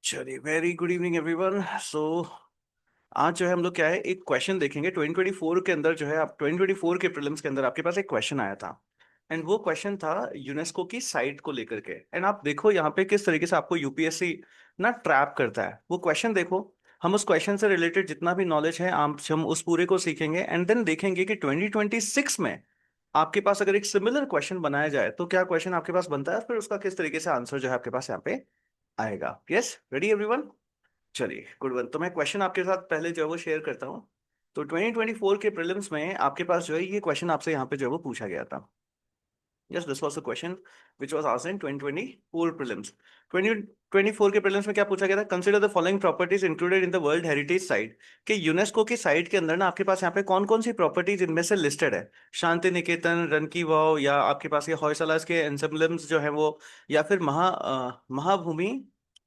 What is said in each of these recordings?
चलिए, very good evening everyone. सो आज जो है हम लोग क्या है, एक क्वेश्चन देखेंगे 2024 के अंदर। जो है आप 2024 के प्रीलिम्स के अंदर आपके पास एक क्वेश्चन आया था। एंड वो क्वेश्चन था यूनेस्को की साइट को लेकर के। एंड आप देखो यहाँ पे किस तरीके से आपको यूपीएससी ना ट्रैप करता है। वो क्वेश्चन देखो, हम उस क्वेश्चन से रिलेटेड जितना भी नॉलेज है हम उस पूरे को सीखेंगे। एंड देन देखेंगे कि 2026 में आपके पास अगर एक सिमिलर क्वेश्चन बनाया जाए तो क्या क्वेश्चन आपके पास बनता है, फिर उसका किस तरीके से आंसर जो है आपके पास यहाँ पे आएगा। Yes, ready everyone? चलिए, गुड वन। तो मैं क्वेश्चन आपके साथ पहले जो है वो शेयर करता हूँ। तो 2024 के प्रीलिम्स में आपके पास जो है ये क्वेश्चन आपसे यहाँ पे जो है वो पूछा गया था। Yes, this was the question which was asked in 2024 prelims. 2024 के प्रीलिम्स में क्या पूछा गया था? Consider the following properties included in the world heritage site. कि यूनेस्को की साइट के अंदर ना आपके पास यहाँ पे कौन कौन सी प्रॉपर्टीज इनमें से लिस्टेड है। शांति निकेतन, रन की वाव, या आपके पास ये हॉयसलास के एन्सेम्बल्स जो है वो, या फिर महाभूमि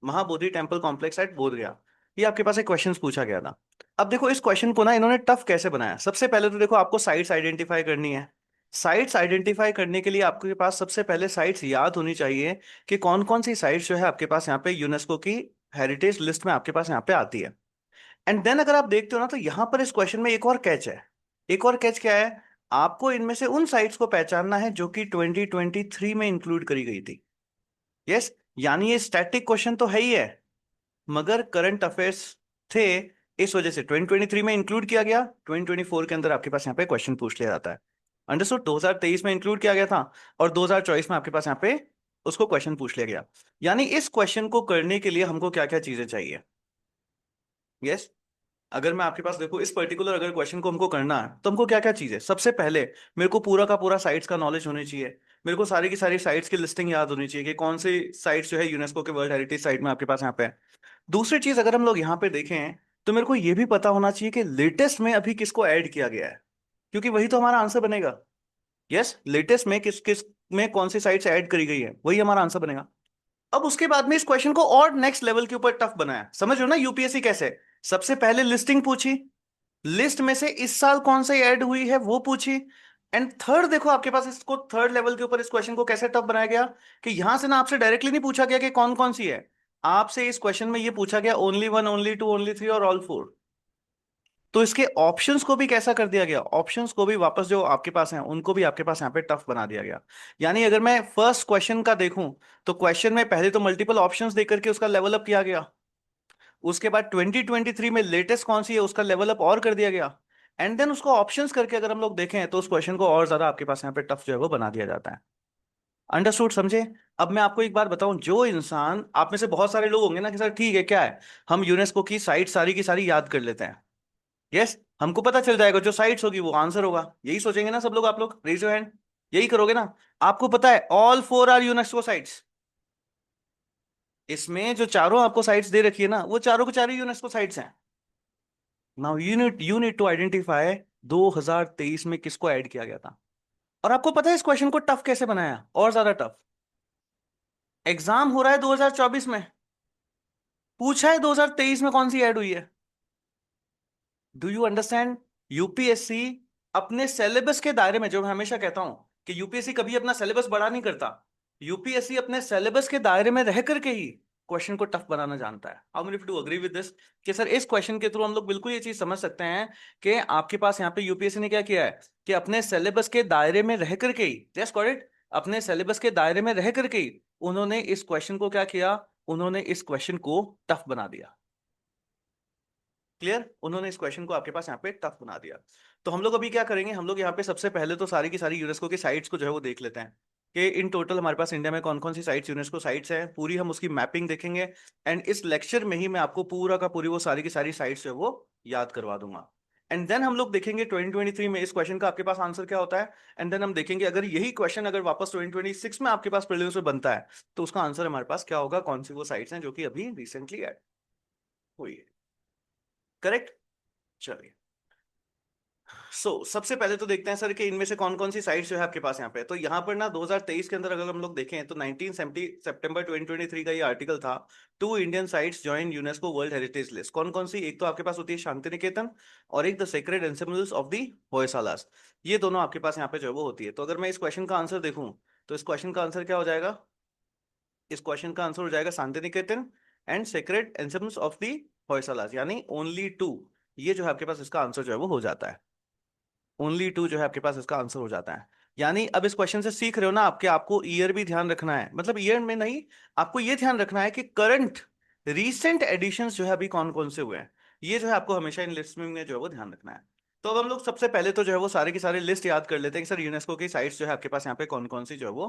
महाबोधि टेम्पल कॉम्प्लेक्स एट बोध गया। ये आपके पास एक क्वेश्चन पूछा गया था। अब देखो इस क्वेश्चन को ना इन्होंने टफ कैसे बनाया। सबसे पहले तो देखो आपको साइट्स आइडेंटिफाई करनी है। साइट्स आइडेंटिफाई करने के लिए आपके पास सबसे पहले साइट्स याद होनी चाहिए कि कौन कौन सी साइट्स जो है आपके पास यहाँ पे यूनेस्को की हेरिटेज लिस्ट में आपके पास यहाँ पे आती है। एंड देन अगर आप देखते हो ना तो यहाँ पर इस क्वेश्चन में एक और कैच है। एक और कैच क्या है? आपको इनमें से उन साइट्स को पहचानना है जो कि 2023 में इंक्लूड करी गई थी। यस, यानी ये स्टैटिक क्वेश्चन तो है ही है, मगर करंट अफेयर्स थे, इस वजह से 2023 में इंक्लूड किया गया। 2024 के अंदर आपके पास यहाँ पे क्वेश्चन पूछ लिया जाता है। अंडरस्टूड? 2023 में इंक्लूड किया गया था और 2024 में आपके पास यहाँ पे उसको क्वेश्चन पूछ लिया गया। यानी इस क्वेश्चन को करने के लिए हमको क्या क्या चीजें चाहिए। यस, अगर मैं आपके पास देखो इस पर्टिकुलर अगर क्वेश्चन को हमको करना है तो हमको क्या क्या चीजें, सबसे पहले मेरे को पूरा का पूरा साइट्स का नॉलेज होनी चाहिए। मेरे को सारी की सारी साइट्स की लिस्टिंग याद होनी चाहिए कि कौन सी साइट्स जो है यूनेस्को के वर्ल्ड हेरिटेज साइट में आपके पास यहाँ पे है। दूसरी चीज अगर हम लोग यहाँ पे देखें तो मेरे को ये भी पता होना चाहिए कि लेटेस्ट में अभी किसको ऐड किया गया है, क्योंकि वही तो हमारा आंसर बनेगा। यस, लेटेस्ट में किस किस में कौन सी साइट्स ऐड करी गई है, वही हमारा आंसर बनेगा। अब उसके बाद में इस क्वेश्चन को और नेक्स्ट लेवल के ऊपर टफ बनाया। समझ रहे हो ना यूपीएससी कैसे? सबसे पहले लिस्टिंग पूछी, लिस्ट में से इस साल कौन सी ऐड हुई है वो पूछी। एंड थर्ड देखो आपके पास इसको थर्ड लेवल के ऊपर इस क्वेश्चन को कैसे टफ बनाया गया कि यहां से ना आपसे डायरेक्टली नहीं पूछा गया कि कौन कौन सी है। आपसे इस क्वेश्चन में ये पूछा गया only one, only two, only three और ऑल फोर। तो इसके ऑप्शंस को भी कैसा कर दिया गया, ऑप्शंस को भी वापस जो आपके पास हैं उनको भी आपके पास यहाँ पे टफ बना दिया गया। यानी अगर मैं फर्स्ट क्वेश्चन का देखूं तो क्वेश्चन में पहले तो मल्टीपल ऑप्शंस देकर के उसका लेवल अप किया गया। उसके बाद 2023 में लेटेस्ट कौन सी है उसका लेवल अप और कर दिया गया। एंड देन उसको ऑप्शंस करके अगर हम लोग देखें तो उस क्वेश्चन को और ज्यादा आपके पास यहाँ पे टफ जो है वो बना दिया जाता है। अंडरस्टूड? समझे? अब मैं आपको एक बात बताऊं, जो इंसान आप में से बहुत सारे लोग होंगे ना कि सर ठीक है क्या है, हम यूनेस्को की साइट सारी की सारी याद कर लेते हैं। यस, हमको पता चल जाएगा जो साइट्स होगी वो आंसर होगा, यही सोचेंगे ना सब लोग। आप लोग रेज योर हैंड, यही करोगे ना? आपको पता है all four are UNESCO sites. इसमें जो चारों आपको साइट्स दे रखी है ना वो चारों के चारों यूनेस्को साइट्स हैं। Now you need to identify 2023 में किसको ऐड किया गया था। और आपको पता है इस क्वेश्चन को टफ कैसे बनाया, और ज्यादा टफ? एग्जाम हो रहा है 2024 में, पूछा है 2023 में कौन सी ऐड हुई है। Do you understand? यूपीएससी अपने सिलेबस के दायरे में, जो मैं हमेशा कहता हूं कि यूपीएससी कभी अपना सिलेबस बड़ा नहीं करता, यूपीएससी अपने सिलेबस के दायरे में रह करके ही क्वेश्चन को टफ बनाना जानता है। How many do agree with this कि सर इस क्वेश्चन के थ्रू हम लोग बिल्कुल ये चीज समझ सकते हैं कि आपके पास यहाँ पे यूपीएससी ने क्या किया है कि अपने सिलेबस के दायरे में रह करके ही, जस्ट गॉट इट, अपने सिलेबस के दायरे में रह करके ही उन्होंने इस क्वेश्चन को क्या किया, उन्होंने इस क्वेश्चन को टफ बना दिया। क्लियर? उन्होंने इस क्वेश्चन को आपके पास यहाँ पे टफ बना दिया। तो हम लोग अभी क्या करेंगे, हम लोग यहाँ पे सबसे पहले तो सारी की सारी यूनेस्को की साइट्स को जो है वो देख लेते हैं कि इन टोटल हमारे पास इंडिया में कौन कौन सी साइट्स यूनेस्को साइट्स हैं, पूरी हम उसकी मैपिंग देखेंगे। एंड इस लेक्चर में ही मैं आपको पूरा का पूरी वो सारी की सारी साइट्स जो है वो याद करवा दूंगा। एंड देन हम लोग देखेंगे 2023 में इस क्वेश्चन का आपके पास आंसर क्या होता है। एंड देन हम देखेंगे अगर यही क्वेश्चन अगर वापस 2026 में आपके पास प्रीलिम्स में बनता है तो उसका आंसर हमारे पास क्या होगा, कौन सी वो साइट्स हैं जो कि अभी रिसेंटली ऐड हुई है। करेक्ट? चलिए, सबसे पहले तो देखते हैं सर कि इनमें से कौन कौन सी साइट्स जो है आपके पास यहाँ पे। तो यहाँ पर ना 2023 के अंदर अगर हम लोग देखें तो 1970 सितंबर 2023 का ये आर्टिकल था, two Indian sites join UNESCO world heritage list. कौन कौन सी? एक तो आपके पास होती है शांति निकेतन और एक द सेक्रेड एन्सेम्बल्स ऑफ द होयसालास। ये दोनों आपके पास यहाँ पे जो है वो होती है। तो अगर मैं इस क्वेश्चन का आंसर देखूं तो इस क्वेश्चन का आंसर क्या हो जाएगा? इस क्वेश्चन का आंसर हो जाएगा Shanti Niketan. And sacred एंसेम्स of the होयसालास, यानी ओनली टू। ये जो है आपके पास इसका आंसर जो है वो हो जाता है। ओनली टू जो है आपके पास इसका आंसर हो जाता है। यानी अब इस क्वेश्चन से सीख रहे हो ना आपके, आपको ईयर भी ध्यान रखना है, मतलब ईयर में नहीं, आपको ये ध्यान रखना है कि करंट रीसेंट एडिशंस जो है अभी कौन कौन से हुए हैं। ये जो है आपको हमेशा इन लिस्ट में जो है वो ध्यान रखना है। तो अब हम लोग सबसे पहले तो जो है वो सारे की सारे लिस्ट याद कर लेते हैं कि सर यूनेस्को की साइट्स जो है आपके पास यहाँ पे कौन कौन सी जो है वो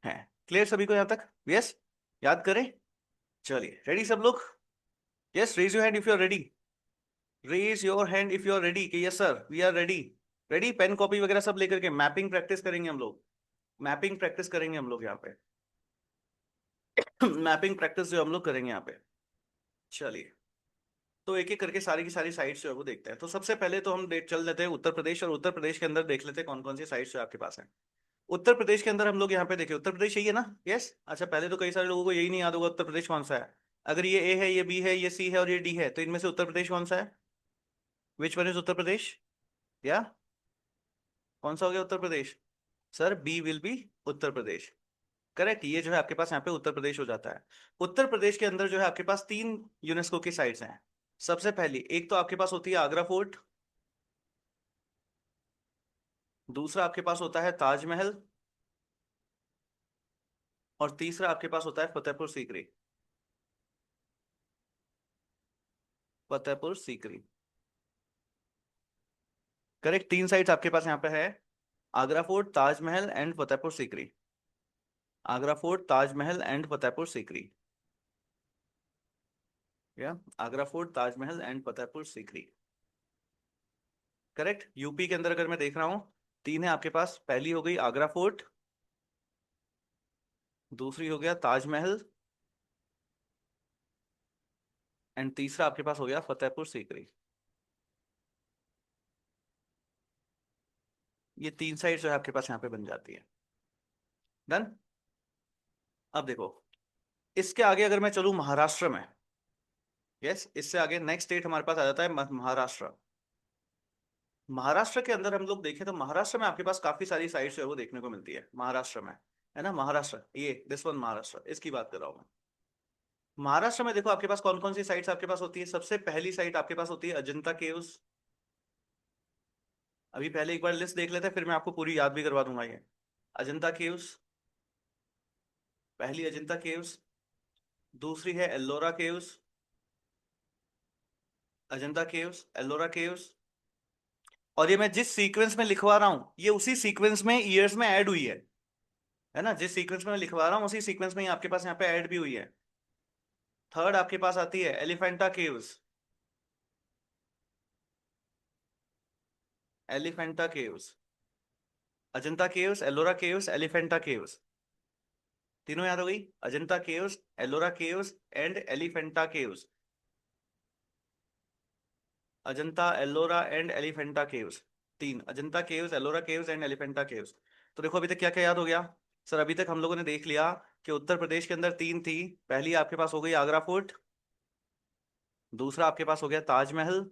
है। क्लियर सभी को यहाँ तक? यस, याद करें। चलिए, रेडी सब लोग? Yes, raise your hand if you are ready. Raise your hand if you are ready कि yes sir we are ready. Ready, pen copy वगैरह सब लेकर के मैपिंग प्रैक्टिस करेंगे हम लोग। मैपिंग प्रैक्टिस करेंगे हम लोग यहाँ पे। मैपिंग प्रैक्टिस जो हम लोग करेंगे यहाँ पे। चलिए, तो एक एक करके सारी की सारी साइट्स जो है वो देखते हैं। तो सबसे पहले तो हम चल लेते हैं उत्तर प्रदेश, और उत्तर प्रदेश के अंदर देख लेते हैं कौन कौन सी साइट्स जो आपके पास है। उत्तर प्रदेश के अंदर हम लोग यहाँ पे देखें, उत्तर प्रदेश यही है ना? यस। अच्छा, पहले तो कई सारे लोगों को यही नहीं याद होगा उत्तर प्रदेश कौन सा है। अगर ये ए है, ये बी है, ये सी है और ये डी है, तो इनमें से उत्तर प्रदेश कौन सा है? Which one is Uttar Pradesh? या कौन सा हो गया Uttar Pradesh? Sir B will be Uttar Pradesh. Correct, ये जो है आपके पास यहाँ पे उत्तर प्रदेश हो जाता है। उत्तर प्रदेश के अंदर जो है आपके पास तीन यूनेस्को की साइट्स हैं। सबसे पहली एक तो आपके पास होती है आगरा फोर्ट, दूसरा आपके पास होता है ताजमहल, और तीसरा आपके पास होता है फतेहपुर सीकरी। फतेहपुर सीकरी। करेक्ट, तीन साइट्स आपके पास यहाँ पे है। Agra fort, Taj Mahal and Fatehpur Sikri. Agra fort, Taj Mahal and Fatehpur Sikri. या Agra fort, Taj Mahal and Fatehpur Sikri. Correct. UP के अंदर अगर मैं देख रहा हूँ, तीन है आपके पास। पहली हो गई आगरा फोर्ट, दूसरी हो गया ताजमहल, एंड तीसरा आपके पास हो गया फतेहपुर सीकरी। ये तीन साइड जो है आपके पास यहाँ पे बन जाती है। डन। अब देखो, इसके आगे अगर मैं चलूँ महाराष्ट्र में, यस, इससे आगे नेक्स्ट स्टेट हमारे पास आ जाता है महाराष्ट्र। महाराष्ट्र के अंदर हम लोग देखें तो महाराष्ट्र में आपके पास काफी सारी साइट्स जो है वो देखने को मिलती है महाराष्ट्र में। है ना, महाराष्ट्र, ये दिस वन महाराष्ट्र, इसकी बात कर रहा हूँ मैं। महाराष्ट्र में देखो आपके पास कौन कौन सी साइट्स आपके पास होती है। सबसे पहली साइट आपके पास होती है अजंता केव्स। अभी पहले एक बार लिस्ट देख लेते हैं, फिर मैं आपको पूरी याद भी करवा दूंगा ये। अजंता केव्स, पहली अजंता केव्स। दूसरी है Ellora caves. Ajanta caves, Ellora caves. और ये मैं जिस सीक्वेंस में लिखवा रहा हूँ, ये उसी सीक्वेंस में ईयर्स में ऐड हुई है ना, जिस सीक्वेंस में मैं लिखवा रहा हूँ उसी सीक्वेंस में ही आपके पास यहाँ पे ऐड भी हुई है। थर्ड आपके पास आती है Elephanta caves. Elephanta caves, Ajanta caves, Ellora caves, Elephanta caves. तीनों याद हो गई? Ajanta caves, Ellora caves and Elephanta caves. Ajanta, Ellora and Elephanta caves. तीन, Ajanta caves, Ellora caves and Elephanta caves. तो देखो अभी तक क्या क्या याद हो गया? सर अभी तक हम लोगों ने देख लिया कि उत्तर प्रदेश के अंदर तीन थी। पहली आपके पास हो गई आगरा फोर्ट, दूसरा आपके पास हो गया ताजमहल,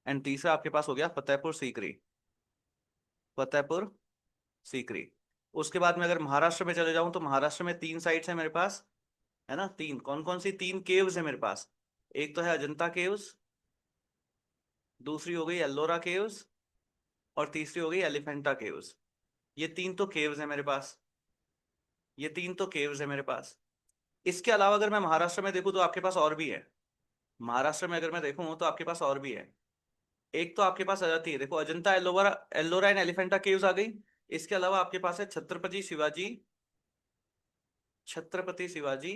एंड तीसरा आपके पास हो गया फतेहपुर सीकरी। फतेहपुर सीकरी। उसके बाद में अगर महाराष्ट्र में चले जाऊं तो महाराष्ट्र में तीन साइट्स है मेरे पास। है ना, तीन, कौन कौन सी? तीन केव्स है मेरे पास। एक तो है अजंता केव्स, दूसरी हो गई एल्लोरा केव्स, और तीसरी हो गई एलिफेंटा केव्स। ये तीन तो केव्स है मेरे पास। ये तीन तो केव्स है मेरे पास। इसके अलावा अगर मैं महाराष्ट्र में देखूं तो आपके पास और भी है। महाराष्ट्र में अगर मैं देखूं तो आपके पास और भी है। एक तो आपके पास आ जाती है, देखो, अजंता, एल्लोरा, एल्लोरा एंड एलिफेंटा केव्स आ गई। इसके अलावा आपके पास है छत्रपति शिवाजी। छत्रपति शिवाजी,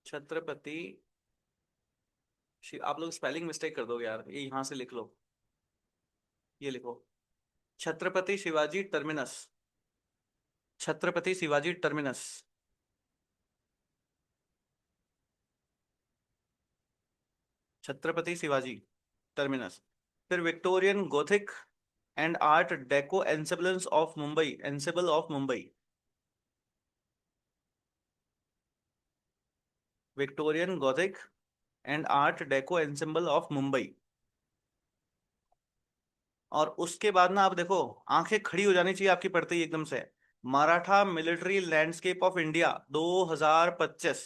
छत्रपति आप लोग स्पेलिंग मिस्टेक कर दोगे यार, ये यहां से लिख लो। ये लिखो, Chhatrapati Shivaji terminus. Chhatrapati Shivaji terminus. Chhatrapati Shivaji terminus. फिर Victorian Gothic and Art Deco ensembles of Mumbai, ensemble of Mumbai. Victorian Gothic and Art Deco ensemble of Mumbai. और उसके बाद ना आप देखो, आंखें खड़ी हो जानी चाहिए आपकी पढ़ते ही एकदम से। Maratha military landscape of India 2025।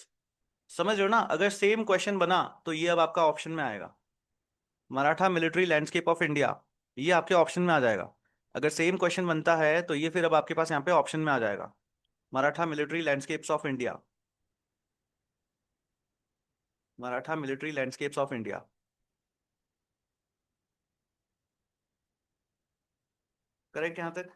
समझ रहे हो ना? अगर सेम क्वेश्चन बना तो ये अब आपका ऑप्शन में आएगा। Maratha military landscape of India, ये आपके ऑप्शन में आ जाएगा। अगर सेम क्वेश्चन बनता है तो ये फिर अब आपके पास यहाँ पे ऑप्शन में आ जाएगा। Maratha military landscapes of India, Maratha military landscapes of India. Correct यहाँ तक?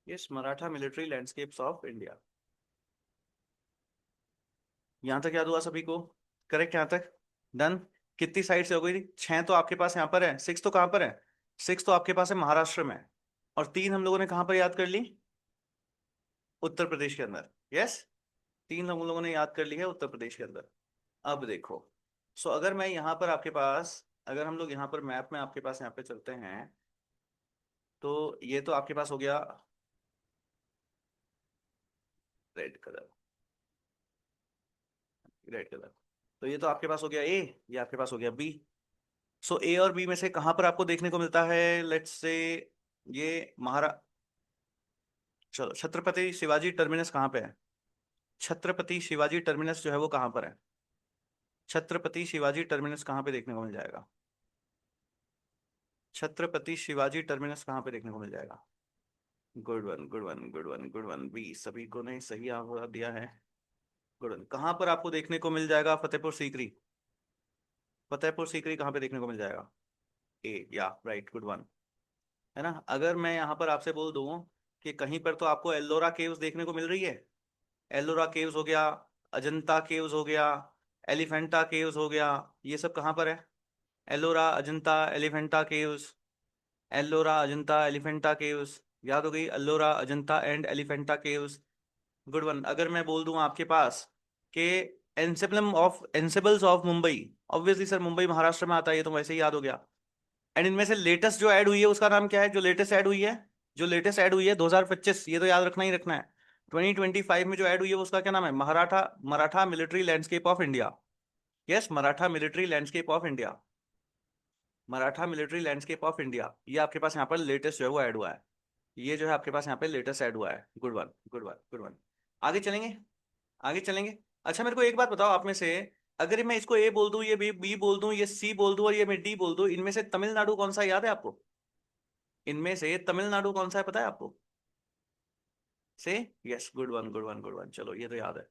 Yes, Maratha military landscapes of India. यहाँ तक याद हुआ सभी को? करेक्ट यहाँ तक? डन। कितनी साइड से हो गई? 6 तो आपके पास यहाँ पर है, 6 तो कहाँ पर है? 6 तो आपके पास है महाराष्ट्र में। और 3 हम लोगों ने कहाँ पर याद कर ली? उत्तर प्रदेश के अंदर। यस, 3 हम लोगों ने याद कर ली है उत्तर प्रदेश के अंदर। अब देखो, सो अगर मैं यहाँ पर आपके पास, अगर हम लोग यहाँ पर मैप में आपके पास यहाँ पे चलते हैं, तो ये तो आपके पास हो गया रेड कलर, रेड कलर। तो ये तो आपके पास हो गया ए, ये आपके पास हो गया बी। सो ए और बी में से कहां पर आपको देखने को मिलता है? लेट्स से ये महारा चलो, छत्रपति शिवाजी टर्मिनस कहाँ पे है? छत्रपति शिवाजी टर्मिनस जो है वो कहाँ पर है? छत्रपति शिवाजी टर्मिनस कहाँ पे देखने को मिल जाएगा? छत्रपति शिवाजी टर्मिनस कहाँ पे देखने को मिल जाएगा? Good one, good one, good one, good one, बी सभी को ने सही आंसर दिया है। Good one. कहाँ पर आपको देखने को मिल जाएगा? फतेहपुर सीकरी। फतेहपुर सीकरी कहाँ पे देखने को मिल जाएगा? ए, या राइट, गुड वन। है ना? अगर मैं यहाँ पर आपसे बोल दूं कि कहीं पर तो आपको एल्लोरा केव्स देखने को मिल रही है। एल्लोरा केव्स हो गया, अजंता केव्स हो गया, एलिफेंटा केव्स हो गया, ये सब कहाँ पर है? एल्लोरा, अजंता, एलिफेंटा केव्स। एल्लोरा, अजंता, एलिफेंटा केव्स। याद हो गई? Ellora, Ajanta and Elephanta caves. Good one. अगर मैं बोल दूं आपके पास कि ensembles of Mumbai, obviously sir Mumbai Maharashtra में आता है, ये तो वैसे ही याद हो गया। एंड इनमें से लेटेस्ट जो ऐड हुई है उसका नाम क्या है? जो लेटेस्ट ऐड हुई है, जो लेटेस्ट ऐड हुई है 2025, ये तो याद रखना ही रखना है। 2025 में जो ऐड हुई है उसका क्या नाम है? Maratha, Maratha military landscape of India. Yes, Maratha military landscape of India. Maratha military landscape of India, ये आपके पास यहाँ पर लेटेस्ट जो है वो ऐड हुआ है। ये जो है आपके पास यहाँ पे लेटेस्ट ऐड हुआ है। Good one, good one, good one. आगे चलेंगे, आगे चलेंगे। अच्छा मेरे को एक बात बताओ आप में से, अगर मैं इसको ए बोल दूं, ये बी बोल दूं, ये सी बोल दूं और ये मैं डी बोल दूं, इनमें से तमिलनाडु कौन सा याद है आपको? इनमें से तमिलनाडु कौन सा है पता है आपको? से yes, good one, good one, good one. चलो ये तो याद है।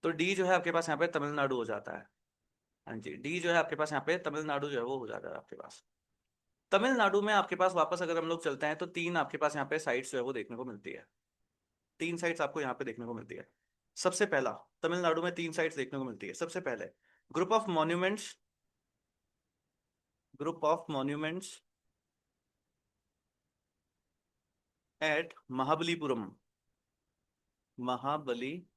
तो डी जो है आपके पास यहाँ पे तमिलनाडु हो जाता है। हाँ जी, डी जो है आपके पास यहाँ पे तमिलनाडु जो है वो हो जाता है आपके पास। तमिलनाडु में आपके पास वापस अगर हम लोग चलते हैं तो 3 आपके पास यहाँ पे साइट्स जो है वो देखने को मिलती है। 3 साइट्स आपको यहाँ पे देखने को मिलती है। सबसे पहला, तमिलनाडु में 3 साइट्स देखने को मिलती है। सबसे पहले group of monuments, group of monuments at Mahabalipuram, Mahabalipuram.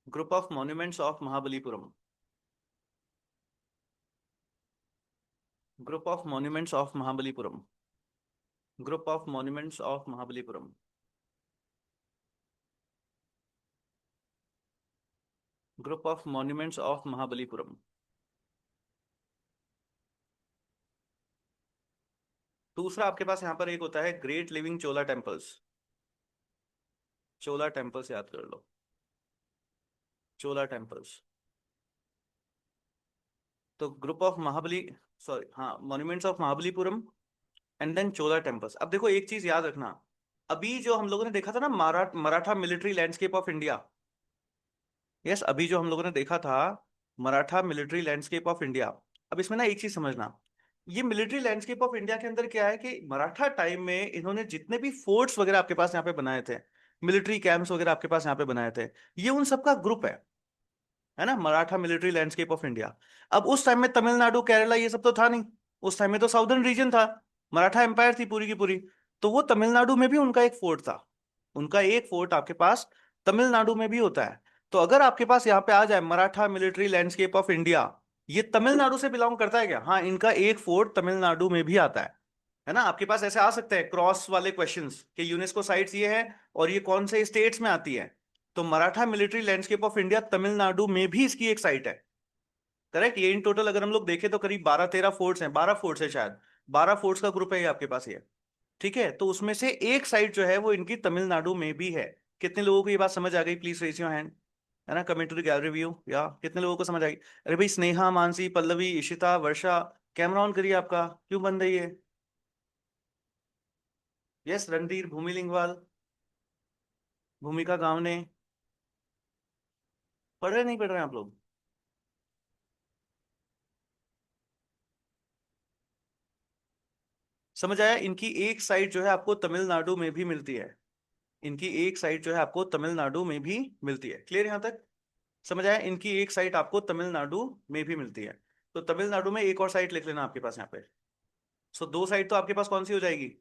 Group of monuments of Mahabalipuram, group of monuments of Mahabalipuram, group of monuments of Mahabalipuram, group of monuments of Mahabalipuram. दूसरा आपके पास यहाँ पर एक होता है great living Chola temples. Chola temples याद कर लो, चोला टेम्पल्स। तो ग्रुप ऑफ महाबली, सॉरी हाँ, monuments of Mahabalipuram and then Chola temples. अब देखो एक चीज याद रखना, अभी जो हम लोगों ने देखा था ना Maratha military landscape of India, yes अभी जो हम लोगों ने देखा था Maratha military landscape of India, अब इसमें ना एक चीज समझना, ये मिलिट्री लैंडस्केप ऑफ इंडिया के अंदर क्या है कि मराठा टाइम में इन्होंने जितने भी फोर्ट्स वगैरह आपके पास यहाँ पे बनाए थे, मिलिट्री कैंप्स वगैरह आपके पास यहाँ पे बनाए थे, ये उन सबका ग्रुप है ना, Maratha military landscape of India. अब उस टाइम में तमिलनाडु, केरला ये सब तो था नहीं, उस टाइम में तो साउदर्न रीजन था, मराठा एम्पायर थी पूरी की पूरी। तो वो तमिलनाडु में भी उनका एक फोर्ट था, उनका एक फोर्ट आपके पास तमिलनाडु में भी होता है। तो अगर आपके पास यहाँ पे आ जाए Maratha military landscape of India, ये तमिलनाडु से बिलोंग करता है क्या? हाँ, इनका एक फोर्ट तमिलनाडु में भी आता है ना? आपके पास ऐसे आ सकते हैं क्रॉस वाले क्वेश्चंस कि यूनेस्को साइट्स ये है और ये कौन से स्टेट्स में आती है। तो Maratha military landscape of India Tamil Nadu में भी इसकी एक साइट है। करेक्ट। ये इन टोटल अगर हम लोग देखें तो करीब 12-13 फोर्ट्स हैं, 12 फोर्ट्स है शायद। 12 फोर्ट्स का ग्रुप है ये आपके पास ये। ठीक है, तो उसमें से एक साइड जो है वो इनकी तमिलनाडु में भी है। कितने लोगों को ये बात समझ आ गई? Please raise your hand. है ना, coming to the gallery view, या कितने लोगों को समझ आ गई? अरे भाई, स्नेहा, मानसी, पल्लवी, इशिता, वर्षा, कैमरा ऑन करिए आपका। क्यों बंद है ये? यस, रणधीर, भूमि लिंगवाल, भूमिका गावने। पढ़ रहे नहीं पढ़ रहे हैं आप लोग? समझ आया? इनकी एक साइड जो है आपको तमिलनाडु में भी मिलती है। इनकी एक साइड जो है आपको तमिलनाडु में भी मिलती है। क्लियर यहाँ तक? समझ आया? इनकी एक साइड आपको तमिलनाडु में भी मिलती है। तो तमिलनाडु में एक और साइड लिख लेना आपके पास यहाँ पे। सो दो साइड तो आपके पास कौन सी हो जाएगी?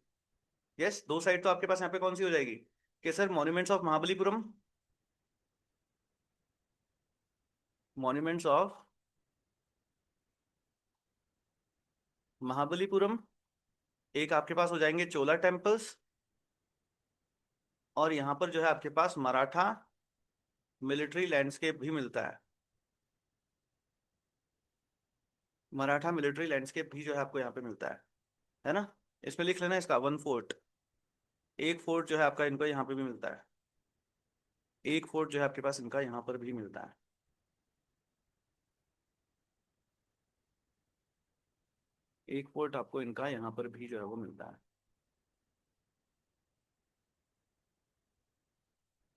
यस, दो साइड तो आपके पास यहाँ पे कौन सी हो जाएगी? कि sir monuments of Mahabalipuram, monuments of Mahabalipuram. एक आपके पास हो जाएंगे चोला टेम्पल्स। और यहाँ पर जो है आपके पास मराठा मिलिट्री लैंडस्केप भी मिलता है। मराठा मिलिट्री लैंडस्केप भी जो है आपको यहाँ पे मिलता है ना? इसमें लिख लेना इसका 1 फोर्ट। एक फोर्ट जो है आपका इनको यहाँ पे भी मिलता है। एक फोर्ट जो है आपके पास इनका यहाँ पर भी मिलता है। एक फोर्ट आपको इनका यहाँ पर भी जो है वो मिलता है।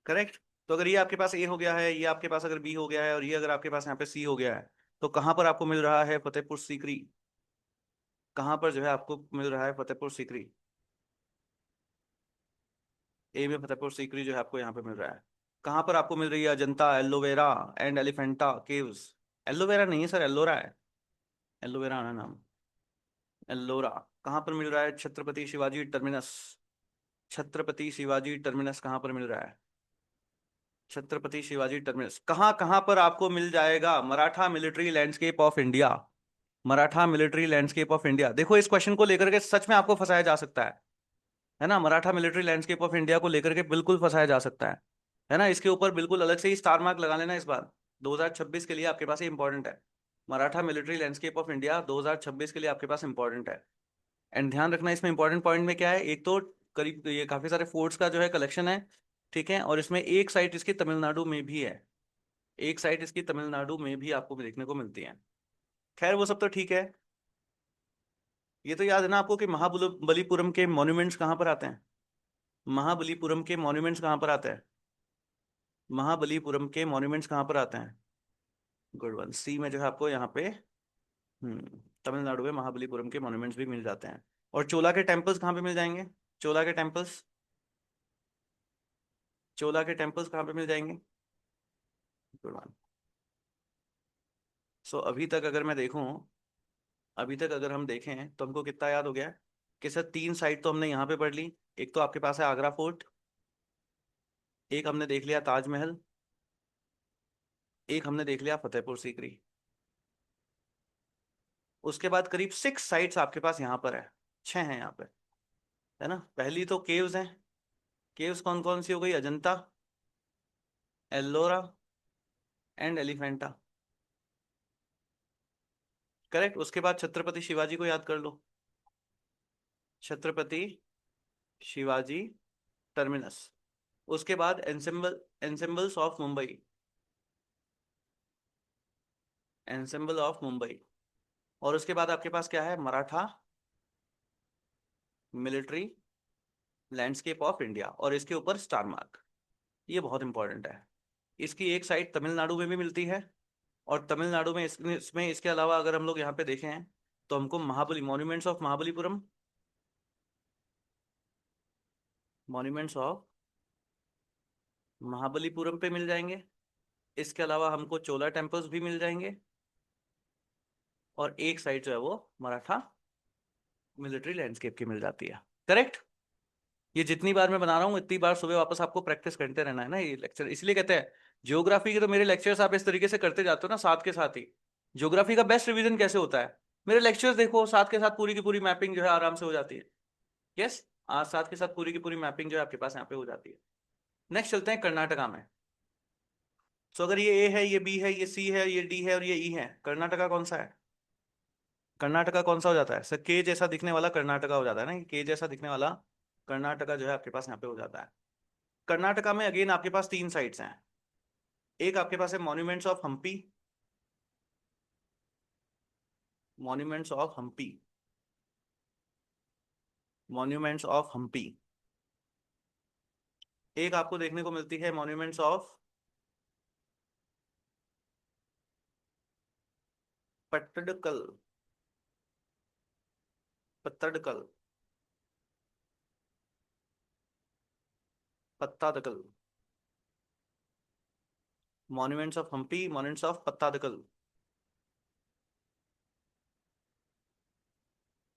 करेक्ट। तो अगर ये आपके पास ए हो गया है, ये आपके पास अगर बी हो गया है, और ये अगर आपके पास यहाँ पे सी हो गया है, तो कहाँ पर आपको मिल रहा है फतेहपुर सीकरी? कहाँ पर जो है आपको मिल रहा है फतेहपुर सीकरी? ए में फतेहपुर सीकरी जो है आपको यहाँ पे मिल रहा है। कहाँ पर आपको मिल रही है Ajanta aloe vera and Elephanta caves? Aloe vera नहीं है सर, एल्लोरा है। एलोवेरा आना नाम। एल्लोरा। कहाँ पर मिल रहा है? छत्रपति शिवाजी टर्मिनस। छत्रपति शिवाजी टर्मिनस कहाँ पर मिल रहा है? छत्रपति शिवाजी टर्मिनस कहाँ कहाँ पर आपको मिल जाएगा? Maratha military landscape of India. Maratha military landscape of India. देखो, इस क्वेश्चन को लेकर के सच में आपको फंसाया जा सकता है ना? Maratha military landscape of India को लेकर के बिल्कुल फंसाया जा सकता है ना? इसके ऊपर बिल्कुल अलग से ही स्टार मार्क लगा लेना इस बार। 2026 के लिए आपके पास ये इंपॉर्टेंट है। Maratha military landscape of India 2026 के लिए आपके पास इंपॉर्टेंट है। एंड ध्यान रखना, इसमें इंपॉर्टेंट पॉइंट में क्या है, एक तो करीब ये काफी सारे फोर्ट्स का जो है कलेक्शन है। ठीक है, और इसमें एक साइट इसकी तमिलनाडु में भी है। एक साइट इसकी तमिलनाडु में भी आपको देखने को मिलती है। खैर, वो सब तो ठीक है। ये तो याद है ना आपको कि महाबलीपुरम के मॉन्यूमेंट्स कहाँ पर आते हैं? महाबलीपुरम के मॉन्यूमेंट्स कहाँ पर आते हैं? महाबलीपुरम के मॉन्यूमेंट्स कहाँ पर आते हैं? गुड वन, सी में जो है आपको यहाँ पे तमिलनाडु में महाबलीपुरम के मॉन्यूमेंट्स भी मिल जाते हैं। और चोला के टेम्पल्स कहाँ पे मिल जाएंगे? चोला के टेम्पल्स, चोला के टेम्पल्स कहाँ पे मिल जाएंगे? Good one. सो अभी तक अगर हम देखें तो हमको कितना याद हो गया है? कि सर तीन साइड तो हमने यहाँ पे पढ़ ली। एक तो आपके पास है आगरा फोर्ट, एक हमने देख लिया ताजमहल, एक हमने देख लिया फतेहपुर सीकरी। उसके बाद करीब 6 साइट्स आपके पास यहाँ पर है। 6 हैं यहाँ पे। है ना? पहली तो केव्स हैं। केव्स कौन कौन सी हो गई? अजंता, एल्लोरा एंड एलिफेंटा। करेक्ट। उसके बाद छत्रपति शिवाजी को याद कर लो। छत्रपति शिवाजी टर्मिनस। उसके बाद ensembles of Mumbai. Ensemble of Mumbai. और उसके बाद आपके पास क्या है? Maratha military landscape of India, और इसके ऊपर स्टार मार्क। ये बहुत इंपॉर्टेंट है। इसकी एक साइड तमिलनाडु में भी मिलती है। और तमिलनाडु में इसमें इसके अलावा अगर हम लोग यहाँ पे देखें तो हमको monuments of Mahabalipuram, monuments of Mahabalipuram पे मिल जाएंगे। इसके अलावा हमको चोला टेम्पल्स भी मिल जाएंगे। और एक साइड जो है वो मराठा मिलिट्री लैंडस्केप की मिल जाती है। करेक्ट। ये जितनी बार मैं बना रहा हूँ इतनी बार सुबह वापस आपको प्रैक्टिस करते रहना है ना ये लेक्चर। इसलिए कहते हैं ज्योग्राफी के तो मेरे लेक्चर्स आप इस तरीके से करते जाते हो ना साथ के साथ ही। ज्योग्राफी का बेस्ट रिवीजन कैसे होता है? मेरे लेक्चर्स देखो, साथ के साथ पूरी की पूरी मैपिंग जो है आराम से हो जाती है। यस, आज साथ के साथ पूरी की पूरी मैपिंग जो है आपके पास यहाँ पे हो जाती है। नेक्स्ट चलते हैं कर्नाटका में। सो अगर ये ए है, ये बी है, ये सी है, ये डी है और ये ई है, कर्नाटका कौन सा है? कर्नाटका कौन सा हो जाता है सर? के जैसा दिखने वाला कर्नाटका हो जाता है ना, के जैसा दिखने वाला कर्नाटका जो है आपके पास यहाँ पे हो जाता है। कर्नाटका में अगेन आपके पास तीन साइट्स हैं। एक आपके पास है monuments of Hampi, monuments of Hampi, monuments of Hampi. एक आपको देखने को मिलती है monuments of Pattadakal, Pattadakal, Pattadakal, monuments of Hampi, monuments of Pattadakal.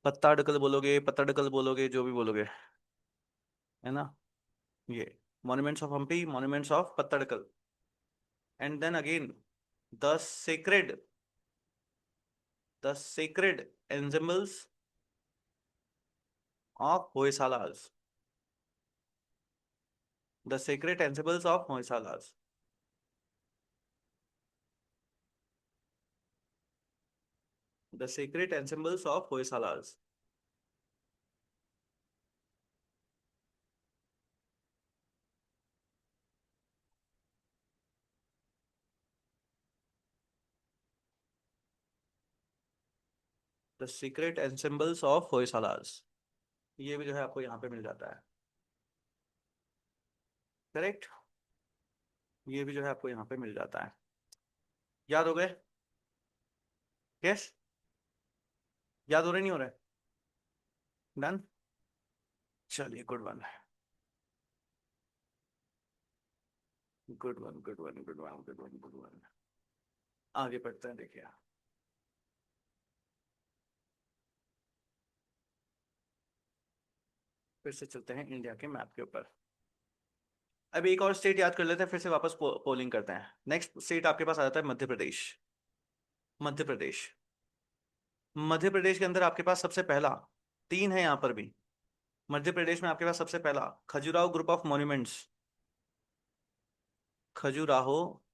Pattadakal बोलोगे, पत्तडकल बोलोगे, जो भी बोलोगे, है ना? ये monuments of Hampi, monuments of Pattadakal. And then again the sacred, the sacred ensembles of Hoysalas, the sacred ensembles of Hoysalas. The sacred ensembles of Hoysalas. The secret ensembles of होयसालास, ये भी जो है आपको यहाँ पे मिल जाता है। करेक्ट, ये भी जो है आपको यहाँ पे मिल जाता है। याद हो गए? यस, याद हो रहे नहीं हो रहे? डन, चलिए good one, good one, good one, good one, good one, good one. आगे बढ़ते हैं, देखिए फिर से चलते हैं इंडिया के मैप के ऊपर। अब एक और स्टेट याद कर लेते हैं, फिर से वापस पोलिंग करते हैं। नेक्स्ट स्टेट आपके पास आ जाता है मध्य प्रदेश। मध्य प्रदेश, मध्य प्रदेश के अंदर आपके पास सबसे पहला, तीन है यहाँ पर भी। मध्य प्रदेश में आपके पास सबसे पहला Khajuraho group of monuments, Khajuraho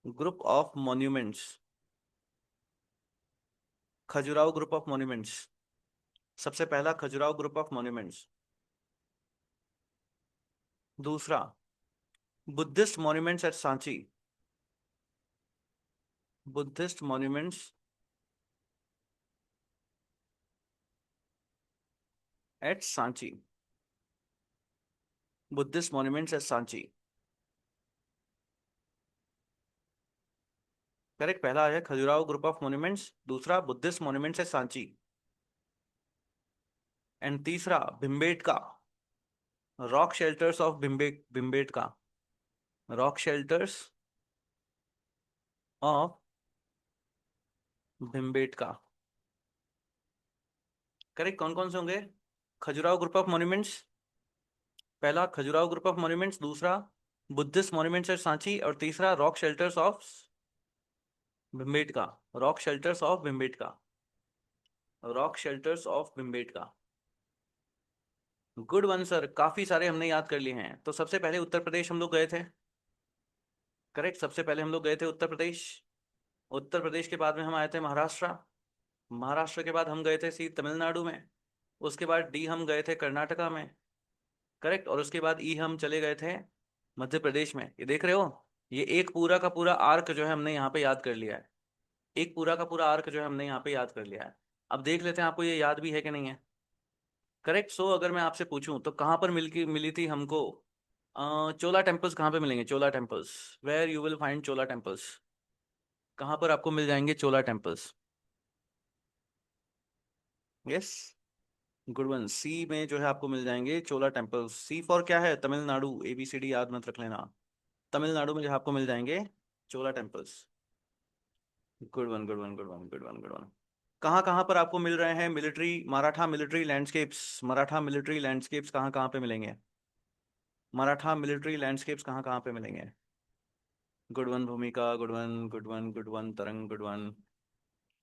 group of monuments, Khajuraho group of monuments, सबसे पहला खजुराहो ग्रुप ऑफ मॉन्यूमेंट्स। दूसरा Buddhist monuments at Sanchi, Buddhist monuments at Sanchi, Buddhist monuments at Sanchi. Correct, पहला है खजुराहो ग्रुप ऑफ मॉन्यूमेंट्स, दूसरा Buddhist monuments at Sanchi, and तीसरा Bhimbetka, rock shelters of Bhimbetka, rock shelters of Bhimbetka. Correct, कौन कौन से होंगे? खजुराहो ग्रुप ऑफ मॉन्यूमेंट्स, पहला खजुराहो ग्रुप ऑफ मॉन्यूमेंट्स, दूसरा बुद्धिस्ट मॉन्यूमेंट्स एट सांची, और तीसरा rock shelters of Bhimbetka, rock shelters of Bhimbetka, rock shelters of Bhimbetka. Good one sir, काफी सारे हमने याद कर लिए हैं। तो सबसे पहले उत्तर प्रदेश हम लोग गए थे। करेक्ट, सबसे पहले हम लोग गए थे उत्तर प्रदेश। उत्तर प्रदेश के बाद में हम आए थे महाराष्ट्र। महाराष्ट्र के बाद हम गए थे सी तमिलनाडु में। उसके बाद डी हम गए थे कर्नाटका में। करेक्ट, और उसके बाद ई हम चले गए थे मध्य प्रदेश में। ये देख रहे हो, ये एक पूरा का पूरा आर्क जो है हमने यहाँ पे याद कर लिया है। एक पूरा का पूरा आर्क जो है हमने यहाँ पे याद कर लिया है। अब देख लेते हैं आपको ये याद भी है कि नहीं है। करेक्ट, सो अगर मैं आपसे पूछूं तो कहाँ पर मिली थी हमको चोला टेम्पल्स? कहाँ पे मिलेंगे Chola temples? Where you will find Chola temples? कहाँ पर आपको मिल जाएंगे Chola temples? Yes, good one, C में जो है आपको मिल जाएंगे चोला टेम्पल्स। सी फॉर क्या है? तमिलनाडु, ABCD याद मत रख लेना। तमिलनाडु में जो है आपको मिल जाएंगे Chola temples. Good one, good one, good one, good one, good one. कहाँ पर आपको मिल रहे हैं military, Maratha military landscapes? Maratha military landscapes कहाँ कहाँ पे मिलेंगे? मराठा मिलिट्री लैंडस्केप्स कहाँ कहाँ पे मिलेंगे? Good one Bhumika, good one, good one, good one Tarang, good one,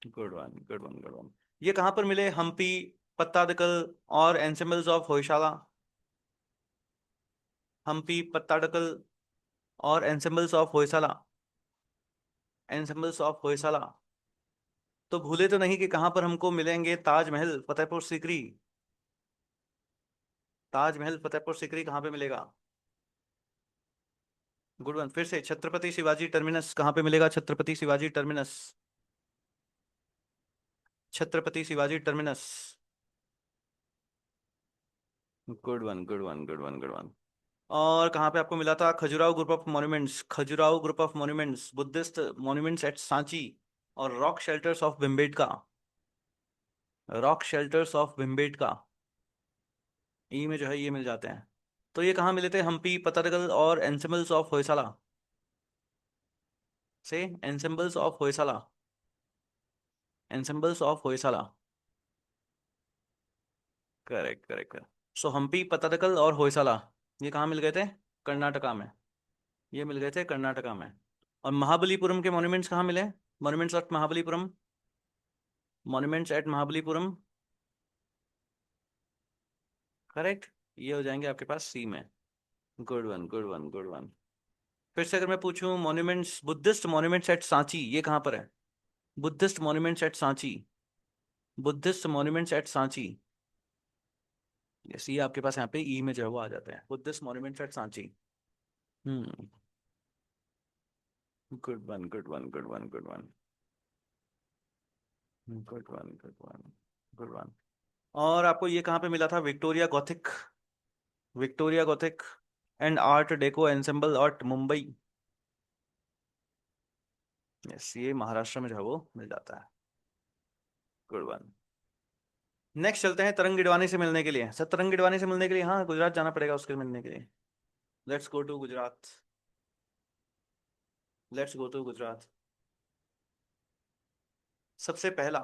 good one, good one, good one. ये कहाँ पर मिले? हम्पी, पत्तादकल और एंसेम्बल्स ऑफ होयशाला। हम्पी, पत्ताडकल और एंसेम्बल्स of Hoysala, ensembles of Hoysala. तो भूले तो नहीं कि कहाँ पर हमको मिलेंगे ताजमहल फतेहपुर सीकरी? ताजमहल फतेहपुर सीकरी कहाँ पे मिलेगा? Good one. फिर से छत्रपति शिवाजी टर्मिनस कहाँ पे मिलेगा? Chhatrapati Shivaji terminus, Chhatrapati Shivaji terminus. Good one, good one, good one, good one. और कहाँ पे आपको मिला था Khajuraho group of monuments? Khajuraho group of monuments, Buddhist monuments at Sanchi और rock shelters of Bhimbetka, rock shelters of Bhimbetka, E में जो है ये मिल जाते हैं। तो ये कहाँ मिले थे? हम्पी, पत्तरकल और एंसेम्बल्स ऑफ होयसाला से, ensembles of Hoysala, ensembles of Hoysala. Correct, correct, correct. So Hampi, Pattadakal और होयसाला ये कहाँ मिल गए थे? कर्नाटका में। ये मिल गए थे कर्नाटका में। और महाबलीपुरम के मॉन्यूमेंट्स कहाँ मिले? Monuments of Mahabalipuram, monuments at Mahabalipuram. Correct. ये हो जाएंगे आपके पास सी में। Good one, good one, good one. फिर से अगर मैं पूछूं monuments, Buddhist monuments at Sanchi ये कहाँ पर है? Buddhist monuments at Sanchi, Buddhist monuments at Sanchi. Yes, ये आपके पास यहाँ पे ई में जो है वो आ जाते हैं, Buddhist monuments at Sanchi. Hmm. Good one, good one, good one, good one, good one, good one, good one. और आपको ये कहाँ पे मिला था? Victoria Gothic, Victoria Gothic and Art deco ensemble art Mumbai. Yes, ये महाराष्ट्र में जो है वो मिल जाता है। Good one. नेक्स्ट चलते हैं तरंग गिडवानी से मिलने के लिए। सर तरंग गिडवानी से मिलने के लिए हाँ गुजरात जाना पड़ेगा उसके मिलने के लिए। Let's go to Gujarat, let's go to Gujarat. सबसे पहला,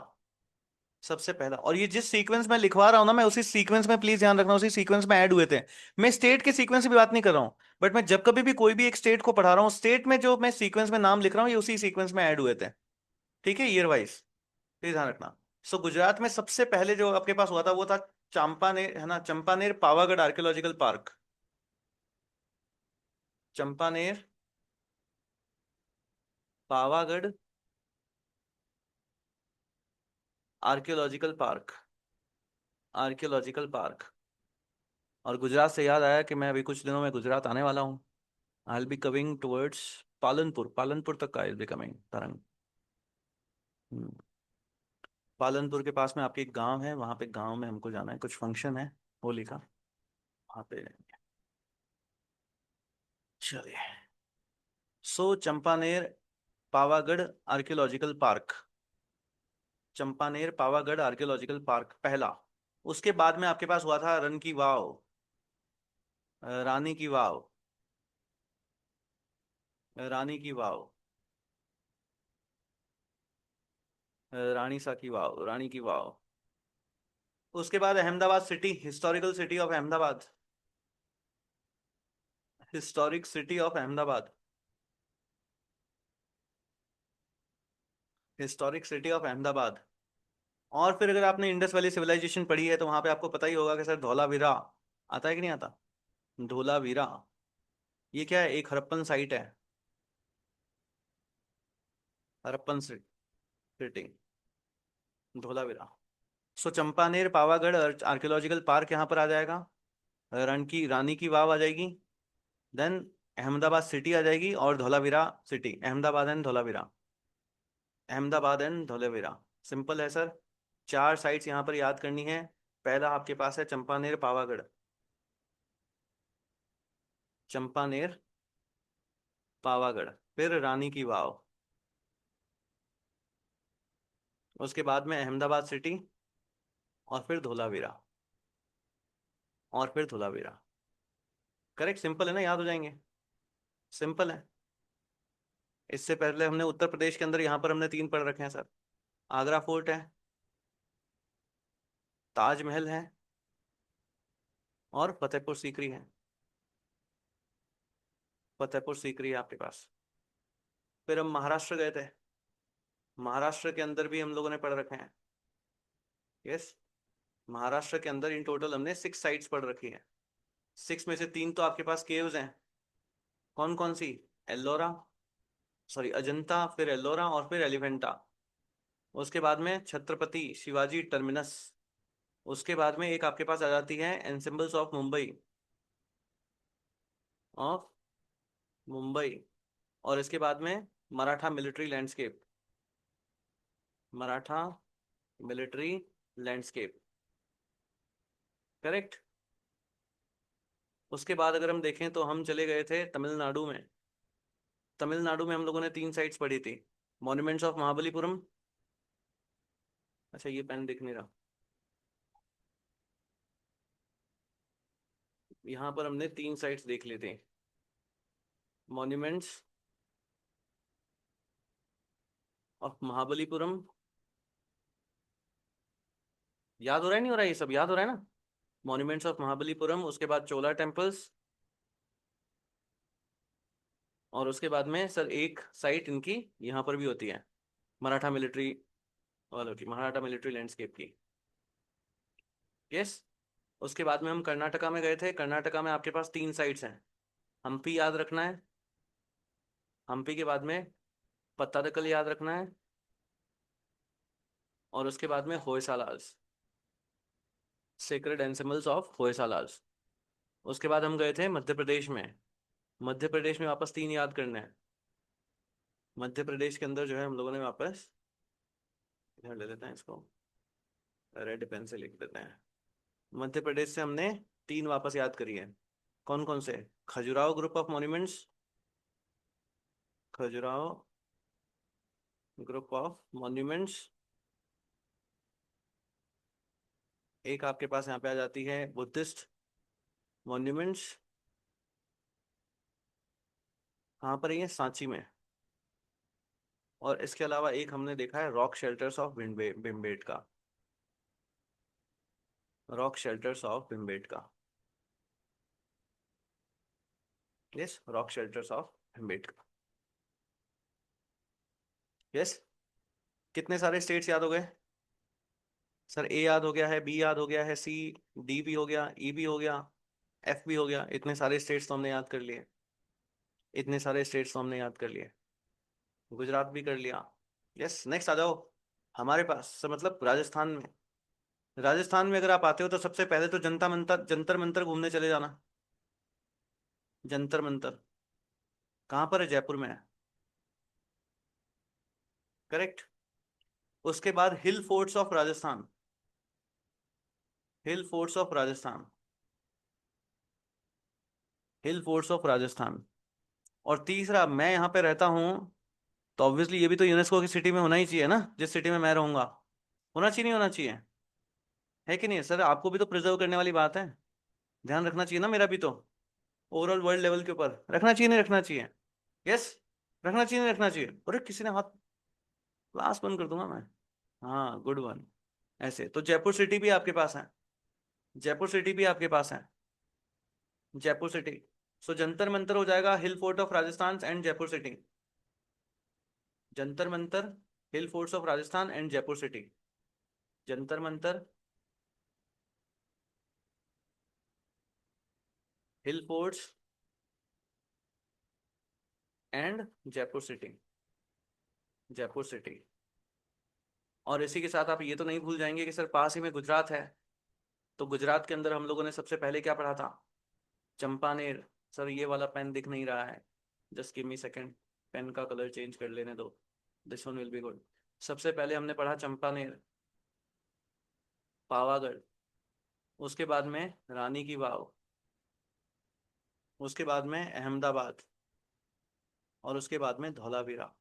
सबसे पहला, और ये जिस सीक्वेंस में लिखवा रहा हूं ना मैं उसी सीक्वेंस में प्लीज ध्यान रखना, उसी सीक्वेंस में ऐड हुए थे। मैं स्टेट के सीक्वेंस की भी बात नहीं कर रहा हूँ, बट मैं जब कभी भी कोई भी एक स्टेट को पढ़ा रहा हूँ, स्टेट में जो मैं सीक्वेंस में नाम लिख रहा हूँ ये उसी सीक्वेंस में ऐड हुए थे। ठीक है, ईयर वाइज, प्लीज ध्यान रखना। सो गुजरात में सबसे पहले जो आपके पास हुआ था वो था चांपानेर, है ना, Champaner Pavagadh archaeological park, Champaner Pavagadh archaeological park, archaeological park. और गुजरात से याद आया कि मैं अभी कुछ दिनों में गुजरात आने वाला हूँ। I will be coming towards Palanpur, Palanpur तक का आई विल बी कमिंग तरंग। हम्म, पालनपुर के पास में आपके एक गांव है, वहां पे गांव में हमको जाना है, कुछ फंक्शन है होली का, वहां पे। चलिए। So Champaner Pavagadh archaeological park, Champaner Pavagadh archaeological park पहला। उसके बाद में आपके पास हुआ था रन की वाव, रानी की वाव, रानी की वाव, रानी सा की वाव, रानी की वाव। उसके बाद Ahmedabad city, historical city of Ahmedabad, historic city of Ahmedabad, historic city of Ahmedabad. और फिर अगर आपने इंडस वैली सिविलाइजेशन पढ़ी है तो वहां पे आपको पता ही होगा कि सर धौलावीरा आता है कि नहीं आता? धौलावीरा, ये क्या है? एक हड़प्पन साइट है, हड़प्पन सिटी, धौलावीरा। सो चंपानेर पावागढ़ आर्कियोलॉजिकल पार्क यहाँ पर आ जाएगा, रण की रानी की वाव आ जाएगी, देन अहमदाबाद सिटी आ जाएगी, और Dholavira city, Ahmedabad and Dholavira, Ahmedabad and Dholavira. Simple है सर। चार साइट्स यहाँ पर याद करनी है। पहला आपके पास है चंपानेर पावागढ़, चंपानेर पावागढ़, फिर रानी की वाव, उसके बाद में अहमदाबाद सिटी, और फिर धौलावीरा, और फिर धौलावीरा। करेक्ट, सिंपल है ना, याद हो जाएंगे। सिंपल है। इससे पहले हमने उत्तर प्रदेश के अंदर यहाँ पर हमने तीन पढ़ रखे हैं सर। आगरा फोर्ट है, ताजमहल है, और फतेहपुर सीकरी है, फतेहपुर सीकरी है आपके पास। फिर हम महाराष्ट्र गए थे, महाराष्ट्र के अंदर भी हम लोगों ने पढ़ रखे हैं। यस, महाराष्ट्र के अंदर इन टोटल हमने 6 साइट्स पढ़ रखी है। 6 में से 3 तो आपके पास केव्स हैं। कौन कौन सी? एल्लोरा, सॉरी अजंता, फिर एल्लोरा और फिर एलिफेंटा। उसके बाद में छत्रपति शिवाजी टर्मिनस। उसके बाद में एक आपके पास आ जाती है एनसेम्बल्स ऑफ मुंबई, ऑफ मुंबई। और इसके बाद में Maratha military landscape, Maratha military landscape. Correct. उसके बाद अगर हम देखें तो हम चले गए थे तमिलनाडु में। तमिलनाडु में हम लोगों ने 3 साइट्स पढ़ी थी। Monuments of Mahabalipuram. अच्छा ये पेन दिख नहीं रहा। यहाँ पर हमने 3 साइट्स देख ली थी। Monuments of Mahabalipuram. याद हो रहा है नहीं हो रहा है? ये सब याद हो रहा है ना? मॉन्यूमेंट्स ऑफ महाबलीपुरम, उसके बाद चोला टेम्पल्स, और उसके बाद में सर एक साइट इनकी यहाँ पर भी होती है, मराठा मिलिट्री वालों की, मराठा मिलिट्री लैंडस्केप की। यस। उसके बाद में हम कर्नाटका में गए थे। कर्नाटका में आपके पास 3 साइट्स हैं। हम्पी याद रखना है। हम्पी के बाद में पत्तादकल याद रखना है। और उसके बाद में होयसालास, सेक्रेड एनिमल्स ऑफ होयसालास। उसके बाद हम गए थे मध्य प्रदेश में। मध्य प्रदेश में वापस 3 याद करने हैं। मध्य प्रदेश के अंदर जो है हम लोगों ने वापस, इधर ले लेते हैं इसको, रेड पेन से लिख देते हैं। मध्य प्रदेश से हमने 3 वापस याद करी है। कौन कौन से? Khajuraho group of monuments, Khajuraho group of monuments. एक आपके पास यहाँ पे आ जाती है बुद्धिस्ट मॉन्यूमेंट्स। कहाँ पर है ये? सांची में। और इसके अलावा एक हमने देखा है rock shelters of Bhimbetka, rock shelters of Bhimbetka. Yes, rock shelters of Bhimbetka. Yes. कितने सारे स्टेट्स याद हो गए? सर ए याद हो गया है, बी याद हो गया है, सी, डी भी हो गया, ई भी हो गया, एफ भी हो गया। इतने सारे स्टेट्स तो हमने याद कर लिए। इतने सारे स्टेट्स तो हमने याद कर लिए। गुजरात भी कर लिया। यस, नेक्स्ट आ जाओ हमारे पास सर, मतलब राजस्थान में। राजस्थान में अगर आप आते हो तो सबसे पहले तो जनता मंतर, जंतर मंतर घूमने चले जाना। जंतर मंतर कहाँ पर है? जयपुर में है। करेक्ट। उसके बाद hill forts of Rajasthan, hill forts of Rajasthan, hill forts of Rajasthan. और तीसरा, मैं यहाँ पे रहता हूँ तो ऑब्वियसली ये भी तो यूनेस्को की सिटी में होना ही चाहिए ना, जिस सिटी में मैं रहूंगा। होना चाहिए नहीं होना चाहिए? है कि नहीं सर? आपको भी तो प्रिजर्व करने वाली बात है। ध्यान रखना चाहिए ना मेरा भी तो। ओवरऑल वर्ल्ड लेवल के ऊपर रखना चाहिए नहीं रखना चाहिए? यस। रखना चाहिए नहीं रखना चाहिए? अरे किसी ने हाथ, क्लास बंद कर दूंगा मैं। हाँ गुड वन। ऐसे तो जयपुर सिटी भी आपके पास है। जयपुर सिटी भी आपके पास है। जयपुर सिटी। सो जंतर मंतर हो जाएगा hill fort of Rajasthan and Jaipur city. Jantar Mantar, hill forts of Rajasthan and Jaipur city. Jantar Mantar, hill forts and Jaipur city. Jaipur city. और इसी के साथ आप ये तो नहीं भूल जाएंगे कि सर पास ही में गुजरात है। तो गुजरात के अंदर हम लोगों ने सबसे पहले क्या पढ़ा था? चंपानेर। सर ये वाला पेन दिख नहीं रहा है, just give me second, pen का कलर चेंज कर लेने दो, this one will be good. सबसे पहले हमने पढ़ा चंपानेर, पावागढ़, उसके बाद में रानी की वाव, उसके बाद में अहमदाबाद, और उसके बाद में धौलावीरा।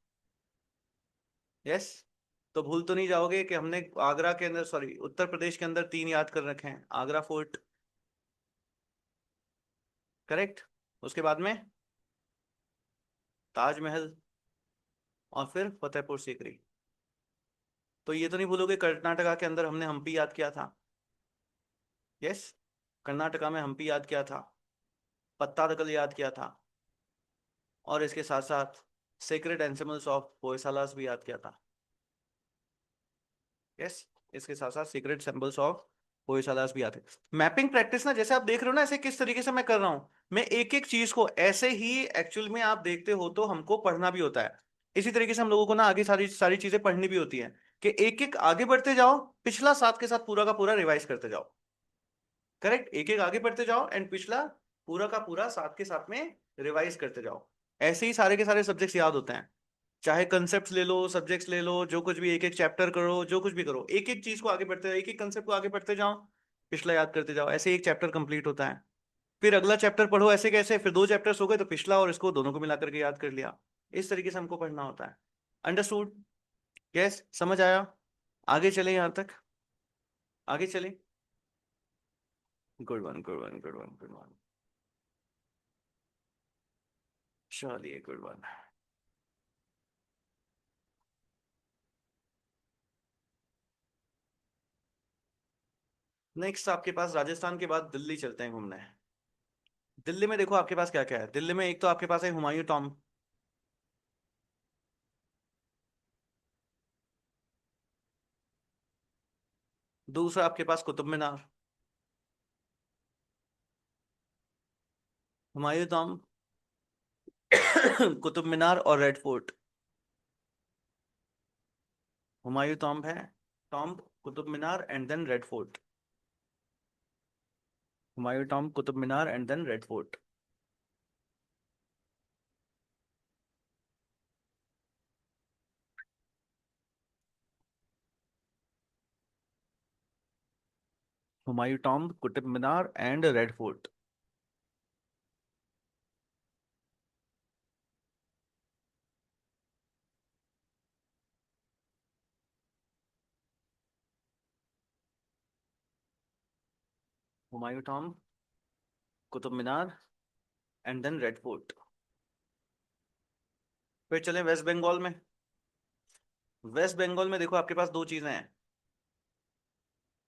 यस। तो भूल तो नहीं जाओगे कि हमने आगरा के अंदर, सॉरी उत्तर प्रदेश के अंदर 3 याद कर रखे हैं। Agra fort, correct. उसके बाद में ताजमहल, और फिर फतेहपुर सीकरी। तो ये तो नहीं भूलोगे कर्नाटका के अंदर हमने हम्पी याद किया था। यस। कर्नाटका में हम्पी याद किया था, पत्तादकल याद किया था, और इसके साथ साथ सेक्रेड एनिमल्स ऑफ होयसालास भी याद किया था। यस। इसके साथ साथ सीक्रेट सिंबल्स ऑफ होयसालास भी आते। मैपिंग प्रैक्टिस ना, जैसे आप देख रहे हो ना, ऐसे किस तरीके से मैं कर रहा हूँ, मैं एक एक चीज को ऐसे ही एक्चुअल में आप देखते हो तो हमको पढ़ना भी होता है। इसी तरीके से हम लोगों को ना आगे सारी सारी चीजें पढ़नी भी होती है, कि एक एक आगे बढ़ते जाओ, पिछला साथ के साथ पूरा का पूरा रिवाइज करते जाओ। करेक्ट, एक एक आगे बढ़ते जाओ एंड पिछला पूरा का पूरा साथ के साथ में रिवाइज करते जाओ। ऐसे ही सारे के सारे सब्जेक्ट्स याद होते हैं। चाहे कंसेप्ट ले लो, सब्जेक्ट्स ले लो, जो कुछ भी, एक एक चैप्टर करो, जो कुछ भी करो, एक एक चीज को आगे बढ़ते जाओ, एक एक कंसेप्ट को आगे बढ़ते जाओ, पिछला याद करते जाओ, ऐसे एक चैप्टर कंप्लीट होता है। फिर अगला चैप्टर पढ़ो, ऐसे कैसे, फिर दो चैप्टर्स हो गए तो पिछला और इसको दोनों को मिला करके याद कर लिया। इस तरीके से हमको पढ़ना होता है। अंडरस्टूड? यस, समझ आया? आगे चले यहां तक, आगे चले। Good one, good one, good one, good one. चलिए, गुड वन। नेक्स्ट आपके पास राजस्थान के बाद दिल्ली चलते हैं घूमने। दिल्ली में देखो आपके पास क्या क्या है। दिल्ली में एक तो आपके पास है हुमायूं टॉम। दूसरा आपके पास कुतुब मीनार। हुमायूं टॉम, कुतुब मीनार और रेड फोर्ट। हुमायूं टॉम्ब है, tomb, Qutub Minar and then red fort. Humayun tomb, Qutub Minar and then red fort. Humayun tomb, Qutub Minar and red fort. Humayun tomb, Qutub Minar and then red fort. फिर चले वेस्ट बंगाल में। वेस्ट बंगाल में देखो आपके पास दो चीजें हैं।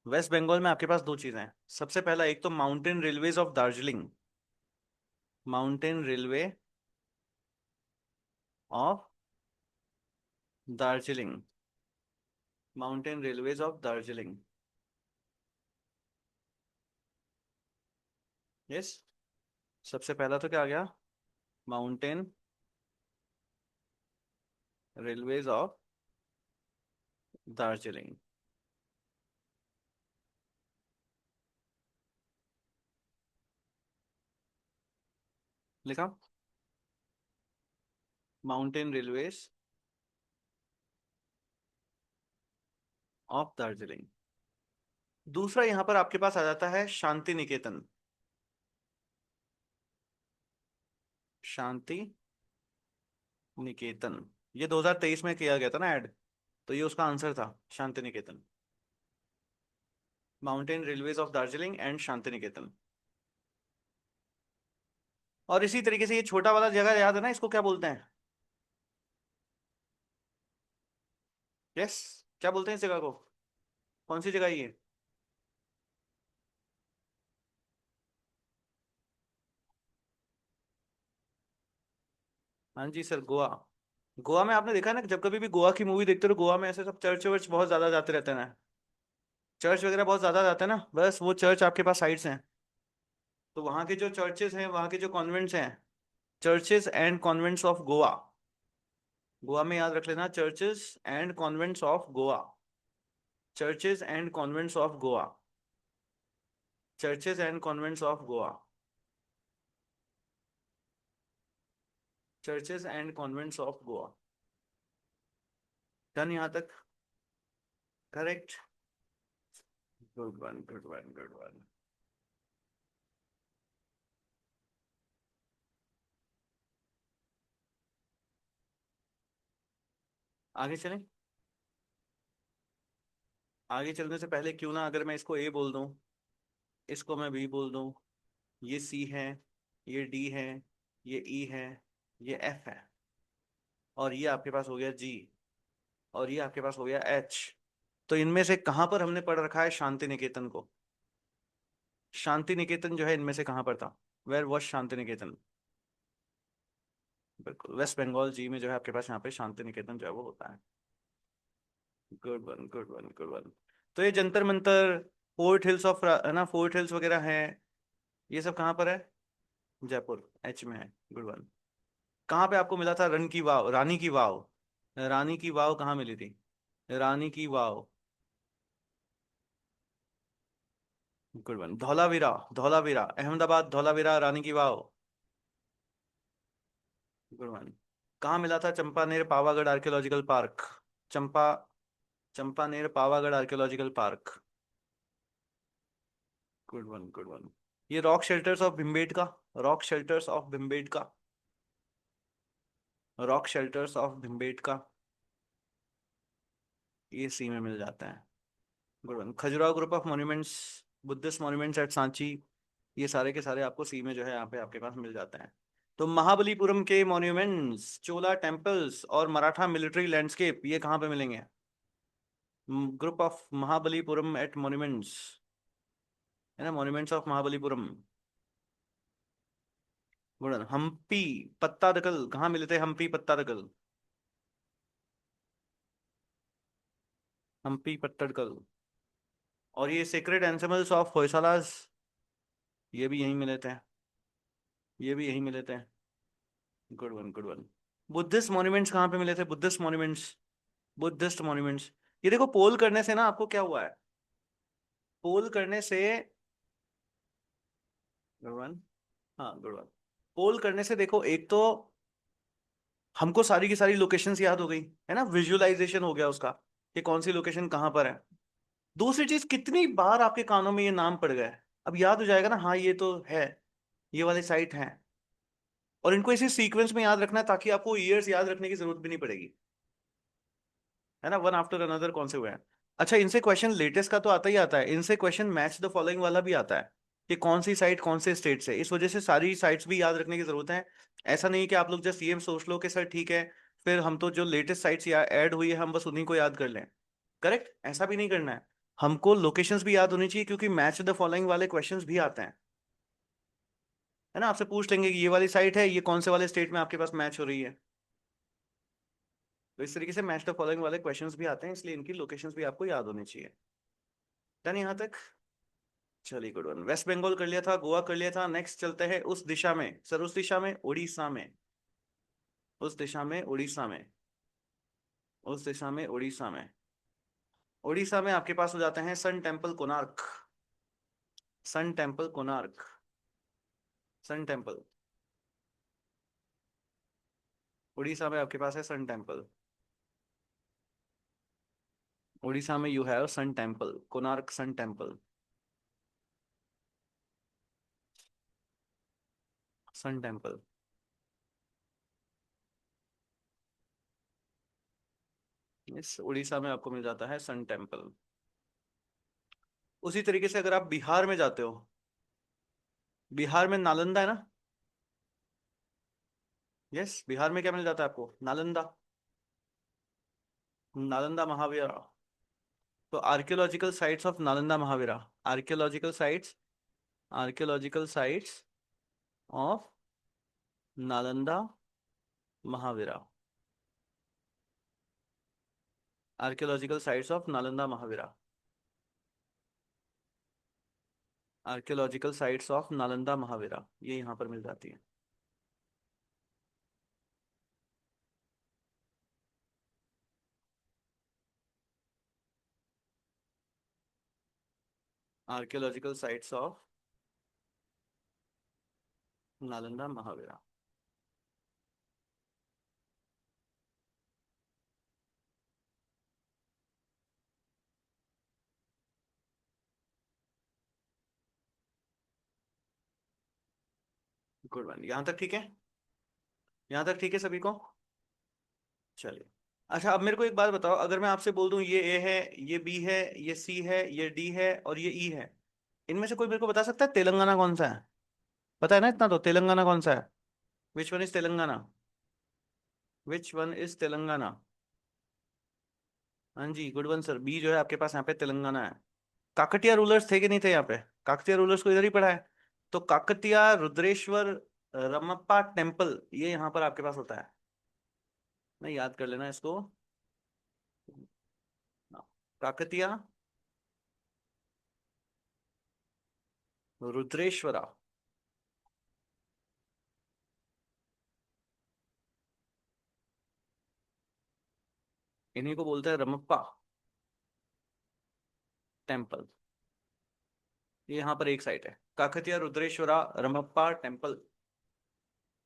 वेस्ट बंगाल में आपके पास दो चीजें हैं। सबसे पहला, एक तो mountain railways of Darjeeling. Mountain railway of Darjeeling. Mountain railways of Darjeeling. Yes, सबसे पहला तो क्या आ गया? Mountain railways of Darjeeling. लिखा, माउंटेन रेलवेज ऑफ दार्जिलिंग। दूसरा यहां पर आपके पास आ जाता है शांति निकेतन। शांति निकेतन, ये 2023 में किया गया था ना ऐड, तो ये उसका आंसर था, Shantiniketan. Mountain railways of Darjeeling and Shantiniketan. और इसी तरीके से ये छोटा वाला जगह याद है ना, इसको क्या बोलते हैं? यस, क्या बोलते हैं इस जगह को? कौन सी जगह है ये? हाँ जी सर, गोवा। गोवा में आपने देखा है ना, जब कभी भी गोवा की मूवी देखते हो तो गोवा में ऐसे सब चर्च वर्च बहुत ज्यादा जाते रहते हैं ना। चर्च वगैरह बहुत ज्यादा जाते हैं ना, बस वो चर्च आपके पास साइड्स हैं। तो वहाँ के जो चर्चेस हैं, वहाँ के जो कॉन्वेंट्स हैं, churches and convents of Goa. Goa में याद रख लेना, churches and convents of Goa. Churches and convents of Goa. Churches and convents of Goa. Churches and convents of Goa. Done यहाँ तक? Correct. Good one, good one, good one. आगे चलें। आगे चलने से पहले क्यों ना, अगर मैं इसको ए बोल दूं, इसको मैं बी बोल दूं, ये सी है, ये डी है, ये ई है, ये एफ है, और ये आपके पास हो गया जी, और ये आपके पास हो गया एच। तो इनमें से कहां पर हमने पढ़ रखा है शांति निकेतन को? शांति निकेतन जो है इनमें से कहां पर था? Where was Shanti Niketan? बिल्कुल, वेस्ट बंगाल जी में जो है आपके पास यहाँ पे शांति निकेतन जो है वो होता है। Good one, good one, good one. तो ये Jantar Mantar, fort hills of, है ना, फोर्ट हिल्स वगैरह है, ये सब कहाँ पर है? जयपुर, एच में है। Good one. कहाँ पे आपको मिला था रन की वाव, रानी की वाव? रानी की वाव कहाँ मिली थी? Rani ki Vav. Good one. Dholavira, Dholavira, Ahmedabad Dholavira Rani ki Vav. Good one. कहाँ मिला था Champaner Pavagadh archaeological park? Champa, Champaner Pavagadh archaeological park. Good one, good one. ये rock shelters of Bhimbetka, rock shelters of Bhimbetka, rock shelters of Bhimbetka, ये सी में मिल जाते हैं। Good one. Khajuraho group of monuments, Buddhist monuments at Sanchi, ये सारे के सारे आपको सी में जो है यहाँ पे आपके पास मिल जाते हैं। तो महाबलीपुरम के मॉन्यूमेंट्स, चोला टेम्पल्स और मराठा मिलिट्री लैंडस्केप, ये कहाँ पे मिलेंगे? Group of Mahabalipuram at monuments, है ना, monuments of Mahabalipuram. Good one. Hampi Pattadakal कहाँ मिले थे? हम्पी पत्तादकल, हम्पी पत्तड़कल। और ये सेक्रेड एनिमल्स ऑफ होयसालास, ये भी यहीं मिले थे, ये भी यहीं मिले थे। Good one, good one. Buddhist monuments कहाँ पे मिले थे? Buddhist monuments, Buddhist monuments. ये देखो, पोल करने से ना आपको क्या हुआ है, पोल करने से, गुड वन, हाँ गुड वन, पोल करने से देखो, एक तो हमको सारी की सारी लोकेशंस याद हो गई, है ना, विजुअलाइजेशन हो गया उसका कि कौन सी लोकेशन कहाँ पर है। दूसरी चीज, कितनी बार आपके कानों में ये नाम पड़ गया है, अब याद हो जाएगा ना, हाँ ये तो है, ये वाली साइट है। और इनको इसी सीक्वेंस में याद रखना है ताकि आपको ईयर्स याद रखने की जरूरत भी नहीं पड़ेगी, है ना, वन आफ्टर अनदर कौन से हुए हैं। अच्छा, इनसे क्वेश्चन लेटेस्ट का तो आता ही आता है, इनसे क्वेश्चन मैच द फॉलोइंग वाला भी आता है कि कौन सी साइट कौन से स्टेट से, इस वजह से सारी साइट्स भी याद रखने की जरूरत है। ऐसा नहीं कि आप लोग जस्ट ये सोच लो कि सर ठीक है, फिर हम तो जो लेटेस्ट साइट्स ऐड हुई है हम बस उन्हीं को याद कर लें। करेक्ट, ऐसा भी नहीं करना है, हमको लोकेशंस भी याद होनी चाहिए क्योंकि मैच द फॉलोइंग वाले क्वेश्चंस भी आते हैं, है ना, आपसे पूछ लेंगे कि ये वाली साइट है, ये कौन से वाले स्टेट में आपके पास मैच हो रही है। तो इस तरीके से मैच द फॉलोइंग वाले क्वेश्चंस भी आते हैं, इसलिए इनकी लोकेशंस भी आपको याद होनी चाहिए। डन यहाँ तक? चलिए, गुड वन। वेस्ट बंगाल कर लिया था, गोवा कर लिया था, नेक्स्ट चलते हैं उस दिशा में, सर उस दिशा में, उड़ीसा में, उस दिशा में, उड़ीसा में, उस दिशा में, उड़ीसा में। उड़ीसा में आपके पास हो जाते हैं sun temple Konark, sun temple Konark, sun temple. Orissa में आपके पास है सन टेम्पल, उड़ीसा में you have sun temple Konark, sun temple, sun temple. इस उड़ीसा में आपको मिल जाता है सन टेम्पल। उसी तरीके से अगर आप बिहार में जाते हो, बिहार में नालंदा है ना, यस, बिहार में क्या मिल जाता है आपको? नालंदा, नालंदा महावीरा। तो archaeological sites of Nalanda Mahavira, archaeological sites, archaeological sites of Nalanda Mahavira, archaeological sites of Nalanda Mahavira, archaeological sites of Nalanda Mahavira, ये यहाँ पर मिल जाती है। Archaeological sites of Nalanda Mahavira. Good one, यहाँ तक ठीक है? यहाँ तक ठीक है सभी को? चलिए। अच्छा, अब मेरे को एक बात बताओ, अगर मैं आपसे बोल दूं ये ए है, ये बी है, ये सी है, ये डी है और ये ई है, इनमें से कोई मेरे को बता सकता है तेलंगाना कौन सा है? पता है ना इतना, तो तेलंगाना कौन सा है? Which one is Telangana? Which one is Telangana? हाँ जी, गुड वन सर, बी जो है आपके पास यहाँ पे तेलंगाना है। काकटिया रूलर्स थे कि नहीं थे यहाँ पे? काकतिया रूलर्स को इधर ही पढ़ा है। तो काकतिया रुद्रेश्वर रमप्पा टेम्पल, ये यहाँ पर आपके पास होता है, नहीं याद कर लेना इसको। काकतिया रुद्रेश्वरा। इन्हीं को बोलते हैं रमप्पा टेम्पल। ये यहाँ पर एक साइट है, Kakatiya Rudreshwara Ramappa temple.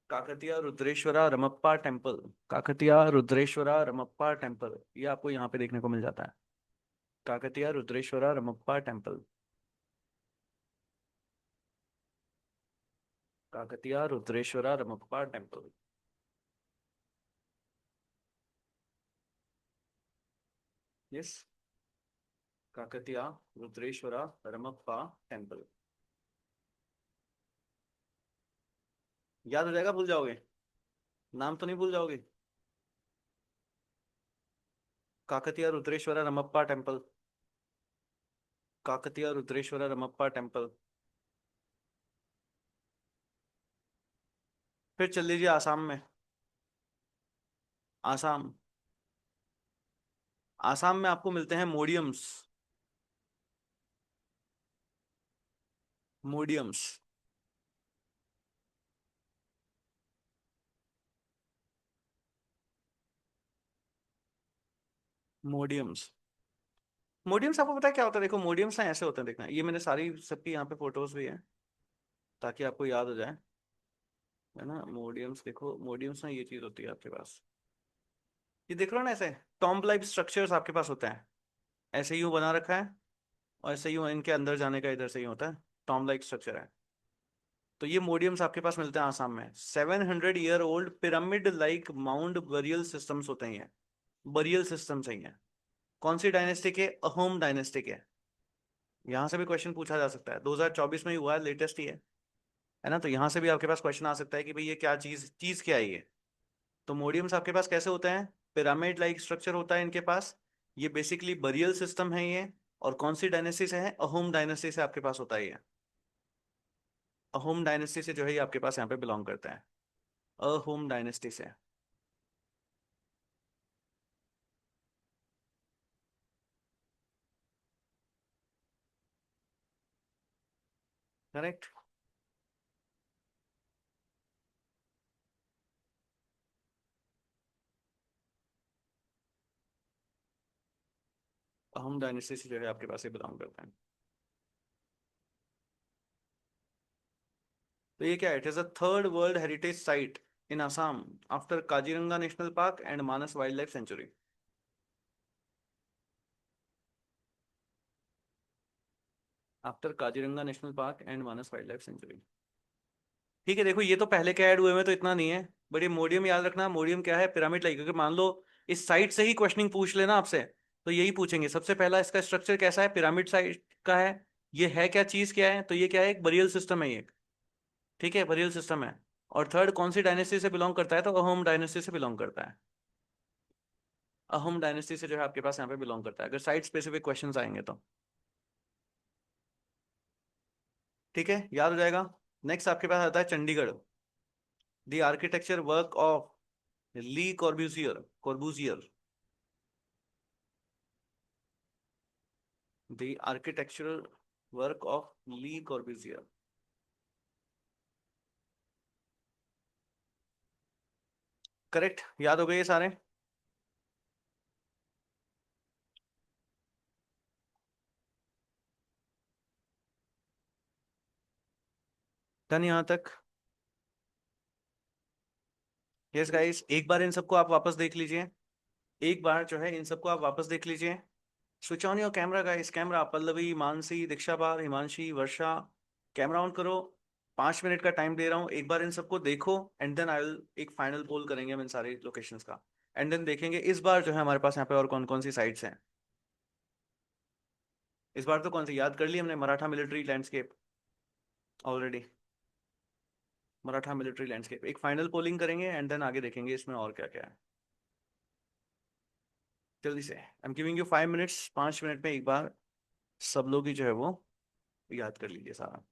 Kakatiya Rudreshwara Ramappa temple. Kakatiya Rudreshwara Ramappa temple, ये आपको यहाँ पे देखने को मिल जाता है। Kakatiya Rudreshwara Ramappa temple. Kakatiya Rudreshwara Ramappa temple. Yes. Kakatiya Rudreshwara Ramappa temple. याद हो जाएगा, भूल जाओगे? नाम तो नहीं भूल जाओगे? काकतिया रुद्रेश्वरा रमप्पा टेम्पल। काकतिया रुद्रेश्वरा रमप्पा टेम्पल। फिर चल लीजिए आसाम में। आसाम। आसाम में आपको मिलते हैं मोडियम्स। मोडियम्स। मोडियम्स। मोडियम्स आपको पता है क्या होता है? देखो मोडियम्स ना ऐसे होते हैं, देखना, ये मैंने सारी सबकी यहाँ पे फोटोज भी है ताकि आपको याद हो जाए। है ना, मोडियम्स देखो, मोडियम्स ना ये चीज होती है आपके पास। ये देख रहे हो ना, ऐसे टॉम्ब लाइक स्ट्रक्चर्स आपके पास होते हैं। ऐसे यूं बना रखा है, और ऐसे यूं इनके अंदर जाने का इधर से ही होता है। टॉम्ब लाइक स्ट्रक्चर है। तो ये मोडियम्स आपके पास मिलते हैं आसाम में। 700 year old pyramid like mound burial systems होते हैं ये। बरियल सिस्टम्स हैं ये। कौन सी डायनेस्टी के? अहोम डायनेस्टी के। यहाँ से भी क्वेश्चन पूछा जा सकता है, 2024 में ही हुआ है, लेटेस्ट ही है ना? तो यहाँ से भी आपके पास क्वेश्चन आ सकता है कि भाई ये क्या चीज चीज क्या है ये। तो मोडियम्स आपके पास कैसे होते हैं? पिरामिड लाइक स्ट्रक्चर होता है इनके पास। ये बेसिकली बरियल सिस्टम है ये। और कौन सी डायनेस्टी से है? अहोम डायनेस्टी से आपके पास होता है ये। अहोम डायनेस्टी से जो है ये आपके पास यहाँ पे बिलोंग करता है। अहोम डायनेस्टी से। करेक्ट। अहोम डायनेस्टी से जो है आपके पास ये बिलोंग करता है। तो ये क्या है? It is a third world heritage site in Assam after Kaziranga national park and Manas wild life sanctuary. After Kaziranga national park and Manas wild life sanctuary. ठीक है, देखो ये तो पहले के ऐड हुए हैं तो इतना नहीं है। बट ये मोडियम याद रखना, मोडियम क्या है? Pyramid like. अगर मान लो इस साइट से ही क्वेश्चनिंग पूछ लेना आपसे, तो यही पूछेंगे सबसे पहला, इसका स्ट्रक्चर कैसा है? पिरामिड साइट का है। ये है क्या चीज, क्या है? तो ये क्या है? एक बरियल सिस्टम है ये। ठीक है, बरियल सिस्टम है। और थर्ड कौन सी डायनेस्टी से बिलोंग करता है? तो अहोम डायनेस्टी से बिलोंग करता है। अहोम डायनेस्टी से जो है आपके पास यहाँ पे बिलोंग करता है, अगर साइट स्पेसिफिक क्वेश्चंस आएंगे तो। ठीक है, याद हो जाएगा। नेक्स्ट आपके पास आता है Chandigarh. The architecture work of Le Corbusier. Corbusier. The architectural work of Le Corbusier. Correct, याद हो गए ये सारे? डन यहाँ तक? यस गाइस, एक बार इन सबको आप वापस देख लीजिए। एक बार जो है इन सबको आप वापस देख लीजिए। Switch on your camera guys, camera. Pallavi, Mansi, Diksha bar, Himanshi, Varsha, camera on करो। 5 मिनट का टाइम दे रहा हूँ, एक बार इन सबको देखो एंड देन आई विल एक फाइनल पोल करेंगे हम इन सारे लोकेशंस का। एंड देन देखेंगे इस बार जो है हमारे पास यहाँ पे और कौन कौन सी साइट्स हैं। इस बार तो कौन सी याद कर ली हमने? Maratha military landscape already. Maratha military landscape एक फाइनल पोलिंग करेंगे एंड देन आगे देखेंगे इसमें और क्या क्या है। जल्दी से, I am giving you 5 minutes. 5 minute में एक बार सब लोग ही जो है वो याद कर लीजिए सारा।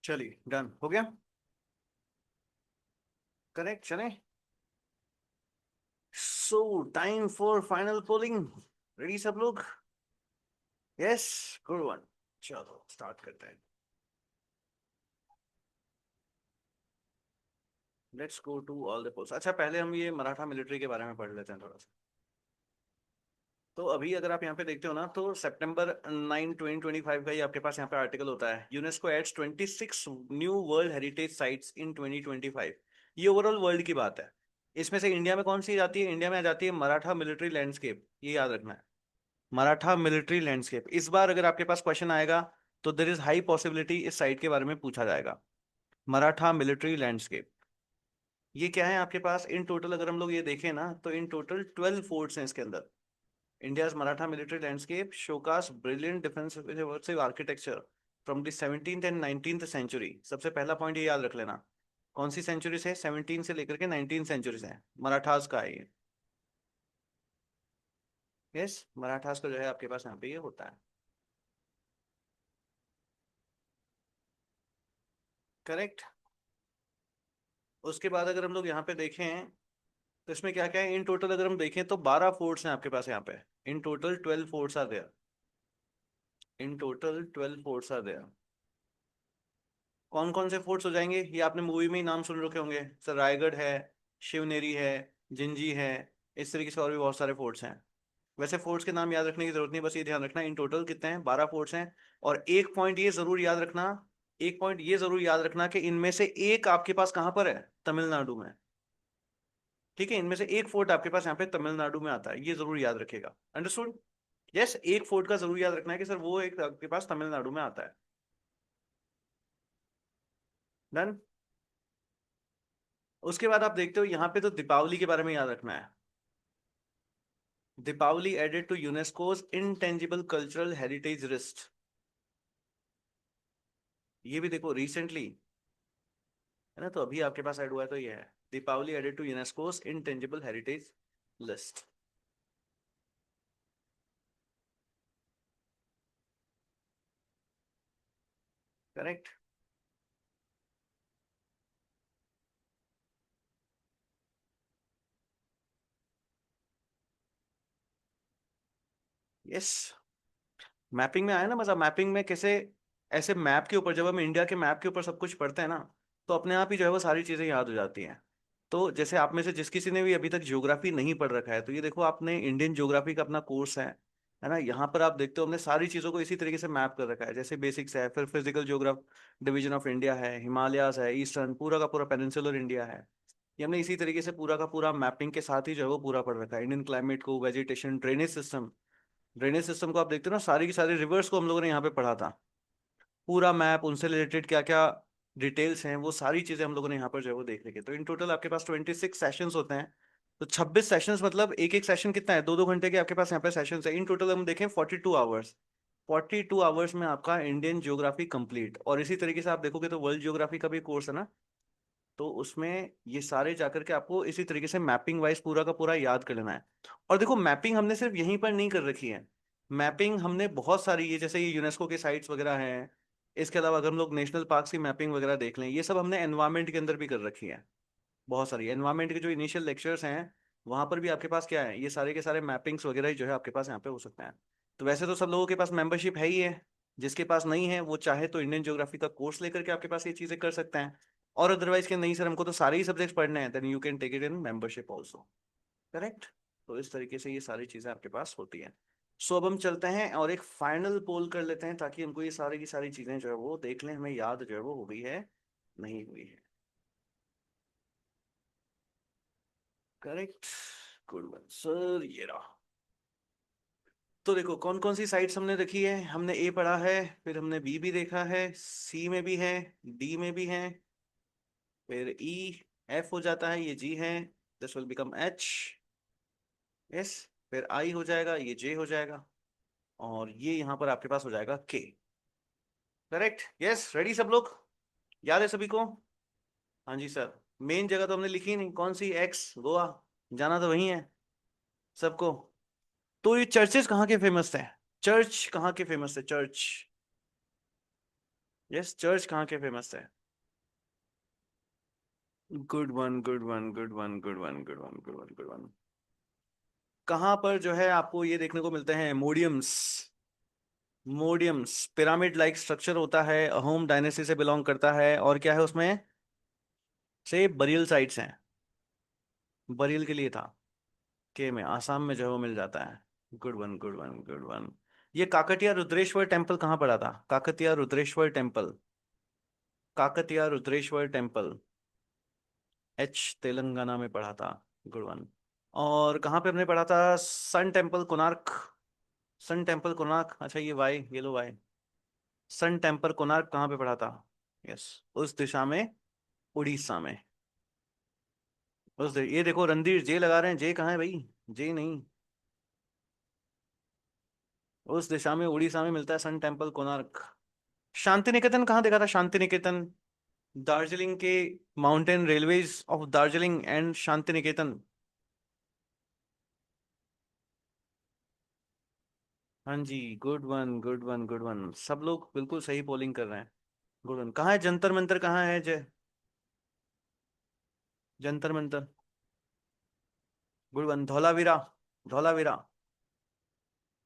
चलिए डन हो गया। करेक्ट चले। So time for final polling. Ready सब लोग? यस। Good one. चलो स्टार्ट करते हैं। Let's go to all the polls. अच्छा पहले हम ये मराठा मिलिट्री के बारे में पढ़ लेते हैं थोड़ा सा। तो अभी अगर आप यहाँ पे देखते हो ना, तो September 9 2025 का ही आपके पास यहाँ पे आर्टिकल होता है, UNESCO adds 26 new world heritage sites in 2025। ये ओवरऑल वर्ल्ड की बात है। इसमें से इंडिया में कौन सी जाती है? इंडिया में आ जाती है मराठा मिलिट्री लैंडस्केप, ये याद रखना है। Maratha military landscape. इस बार अगर आपके पास क्वेश्चन आएगा तो देर इज हाई पॉसिबिलिटी इस साइट के बारे में पूछा जाएगा। Maratha military landscape. ये क्या है आपके पास इन टोटल? अगर हम लोग ये देखें ना, तो इन टोटल 12 फोर्ट्स हैं इसके अंदर। India's Maratha military landscape showcase brilliant defensive architecture from the 17th and 19th century। सबसे पहला पॉइंट ये याद रख लेना। कौन सी सेंचुरी से? 17 से लेकर के 19 सेंचुरी से मराठास का है ये। यस, मराठास का जो है आपके पास यहाँ पे ये होता है। करेक्ट। उसके बाद अगर हम लोग यहाँ पे देखें तो इसमें क्या क्या है इन टोटल, अगर हम देखें तो 12 फोर्ट्स हैं आपके पास यहाँ पे। In total 12 forts are there. In total 12 forts are there. कौन कौन से फोर्ट्स हो जाएंगे? ये आपने मूवी में ही नाम सुन रखे होंगे सर। रायगढ़ है, शिवनेरी है, जिंजी है, इस तरीके से और भी बहुत सारे फोर्ट्स हैं। वैसे फोर्ट्स के नाम याद रखने की जरूरत नहीं, बस ये ध्यान रखना इन टोटल कितने हैं, 12 फोर्ट्स हैं। और एक पॉइंट ये जरूर याद रखना, एक पॉइंट ये जरूर याद रखना कि इनमें से एक आपके पास कहाँ पर है? तमिलनाडु में। ठीक है, इनमें से एक फोर्ट आपके पास यहाँ पे तमिलनाडु में आता है, ये जरूर याद रखेगा। अंडरस्टूड? यस, एक फोर्ट का जरूर याद रखना है कि सर वो एक आपके पास तमिलनाडु में आता है। डन। उसके बाद आप देखते हो यहाँ पे तो दीपावली के बारे में याद रखना है। Deepavali added to UNESCO's intangible cultural heritage list. ये भी देखो रिसेंटली है ना, तो अभी आपके पास ऐड हुआ है, तो ये है Deepavali added to UNESCO's intangible heritage list. Correct. Yes. Mapping में आया ना मजा। मैपिंग में कैसे ऐसे मैप के ऊपर, जब हम इंडिया के मैप के ऊपर सब कुछ पढ़ते हैं ना, तो अपने आप ही जो है वो सारी चीजें याद हो जाती हैं। तो जैसे आप में से जिस किसी ने भी अभी तक ज्योग्राफी नहीं पढ़ रखा है, तो ये देखो आपने इंडियन ज्योग्राफी का अपना कोर्स है ना, यहाँ पर आप देखते हो हमने सारी चीजों को इसी तरीके से मैप कर रखा है। जैसे बेसिक्स है, फिर फिजिकल ज्योग्राफ डिवीजन ऑफ इंडिया है, हिमालयाज है, ईस्टर्न पूरा का पूरा पेनिनसुलर इंडिया है। ये हमने इसी तरीके से पूरा का पूरा मैपिंग के साथ ही जो है वो पूरा पढ़ रखा है। इंडियन क्लाइमेट को, vegetation, drainage system. Drainage system को आप देखते हो ना, सारी की सारी रिवर्स को हम लोगों ने यहाँ पे पढ़ा था। पूरा मैप, उनसे रिलेटेड क्या क्या डिटेल्स हैं, वो सारी चीजें हम लोगों ने यहाँ पर जो है वो देख रखी है। तो इन टोटल आपके पास 26 सेशंस होते हैं। तो 26 सेशंस मतलब एक एक सेशन कितना है? 2 2 घंटे के आपके पास यहाँ पे सेशंस है। इन टोटल हम देखें 42 आवर्स। 42 आवर्स में आपका इंडियन ज्योग्राफी कंप्लीट। और इसी तरीके से आप देखोगे तो वर्ल्ड ज्योग्राफी का भी कोर्स है ना, तो उसमें ये सारे जाकर के आपको इसी तरीके से मैपिंग वाइज पूरा का पूरा याद कर लेना है। और देखो मैपिंग हमने सिर्फ यहीं पर नहीं कर रखी है। मैपिंग हमने बहुत सारी, ये जैसे ये यूनेस्को के साइट्स वगैरह हैं, इसके अलावा अगर हम लोग नेशनल पार्क्स की मैपिंग वगैरह देख लें, ये सब हमने एनवायरमेंट के अंदर भी कर रखी है। बहुत सारी एनवायरमेंट के जो इनिशियल लेक्चर्स हैं, वहां पर भी आपके पास क्या है, ये सारे के सारे मैपिंग्स वगैरह ही जो है आपके पास यहाँ पे हो सकते हैं। तो वैसे तो सब लोगों के पास मेंबरशिप है ही है। जिसके पास नहीं है वो चाहे तो इंडियन ज्योग्राफी का कोर्स लेकर के आपके पास ये चीजें कर सकते हैं। और अदरवाइज के नहीं सर हमको तो सारे ही सब्जेक्ट्स पढ़ने हैं, then you can take it in membership also. Correct. तो इस तरीके से ये सारी चीजें आपके पास होती हैं। सो अब हम चलते हैं और एक फाइनल पोल कर लेते हैं, ताकि हमको ये सारी की सारी चीजें जो है वो देख लें, हमें याद जो है वो हो गई है नहीं हुई है। करेक्ट। गुड वन सर, ये रहा। तो देखो कौन कौन सी साइट्स हमने रखी है। हमने ए पढ़ा है, फिर हमने बी भी देखा है, सी में भी है, डी में भी है, फिर ई, एफ हो जाता है, ये जी है, this will become H. Yes. फिर आई हो जाएगा, ये जे हो जाएगा, और ये यहाँ पर आपके पास हो जाएगा के। करेक्ट। यस, रेडी सब लोग? याद है सभी को? हाँ जी सर। मेन जगह तो हमने लिखी नहीं, कौन सी? एक्स, गोवा। जाना तो वही है सबको। तो ये चर्चेस कहाँ के फेमस थे? चर्च कहाँ के फेमस थे? चर्च। यस, चर्च कहाँ के फेमस है? Good one, good one, good one, good one, good one, good one, good one. कहाँ पर जो है आपको ये देखने को मिलते हैं मोडियम्स? मोडियम्स पिरामिड लाइक स्ट्रक्चर होता है, अहोम डायनेस्टी से बिलोंग करता है, और क्या है उसमें? से बरियल साइट्स हैं। बरियल के लिए था। के में आसाम में जो है वो मिल जाता है। Good one, good one, good one. ये काकटिया रुद्रेश्वर टेम्पल कहाँ पड़ा था? काकतिया रुद्रेश्वर टेम्पल। काकतिया रुद्रेश्वर टेम्पल। तेलंगाना में पढ़ा था। Good one. और कहाँ पे हमने पढ़ा था? Sun temple Konark. Sun temple Konark, अच्छा ये वाई, ये लो वाई। सन टेम्पल कोणार्क कहाँ पे पढ़ा था? यस, उस दिशा में, उड़ीसा में। ये देखो रणधीर जे लगा रहे हैं, जे कहाँ है भाई? जे नहीं। उस दिशा में, उड़ीसा में मिलता है सन टेम्पल कोणार्क। शांति निकेतन कहाँ देखा था? शांति निकेतन। दार्जिलिंग के mountain railways of Darjeeling and Shantiniketan. हाँ जी, good one, good one, good one, सब लोग बिल्कुल सही पोलिंग कर रहे हैं। Good one. कहाँ है जंतर मंतर, कहाँ है Jai? Jantar Mantar. Good one, Dholavira. Dholavira.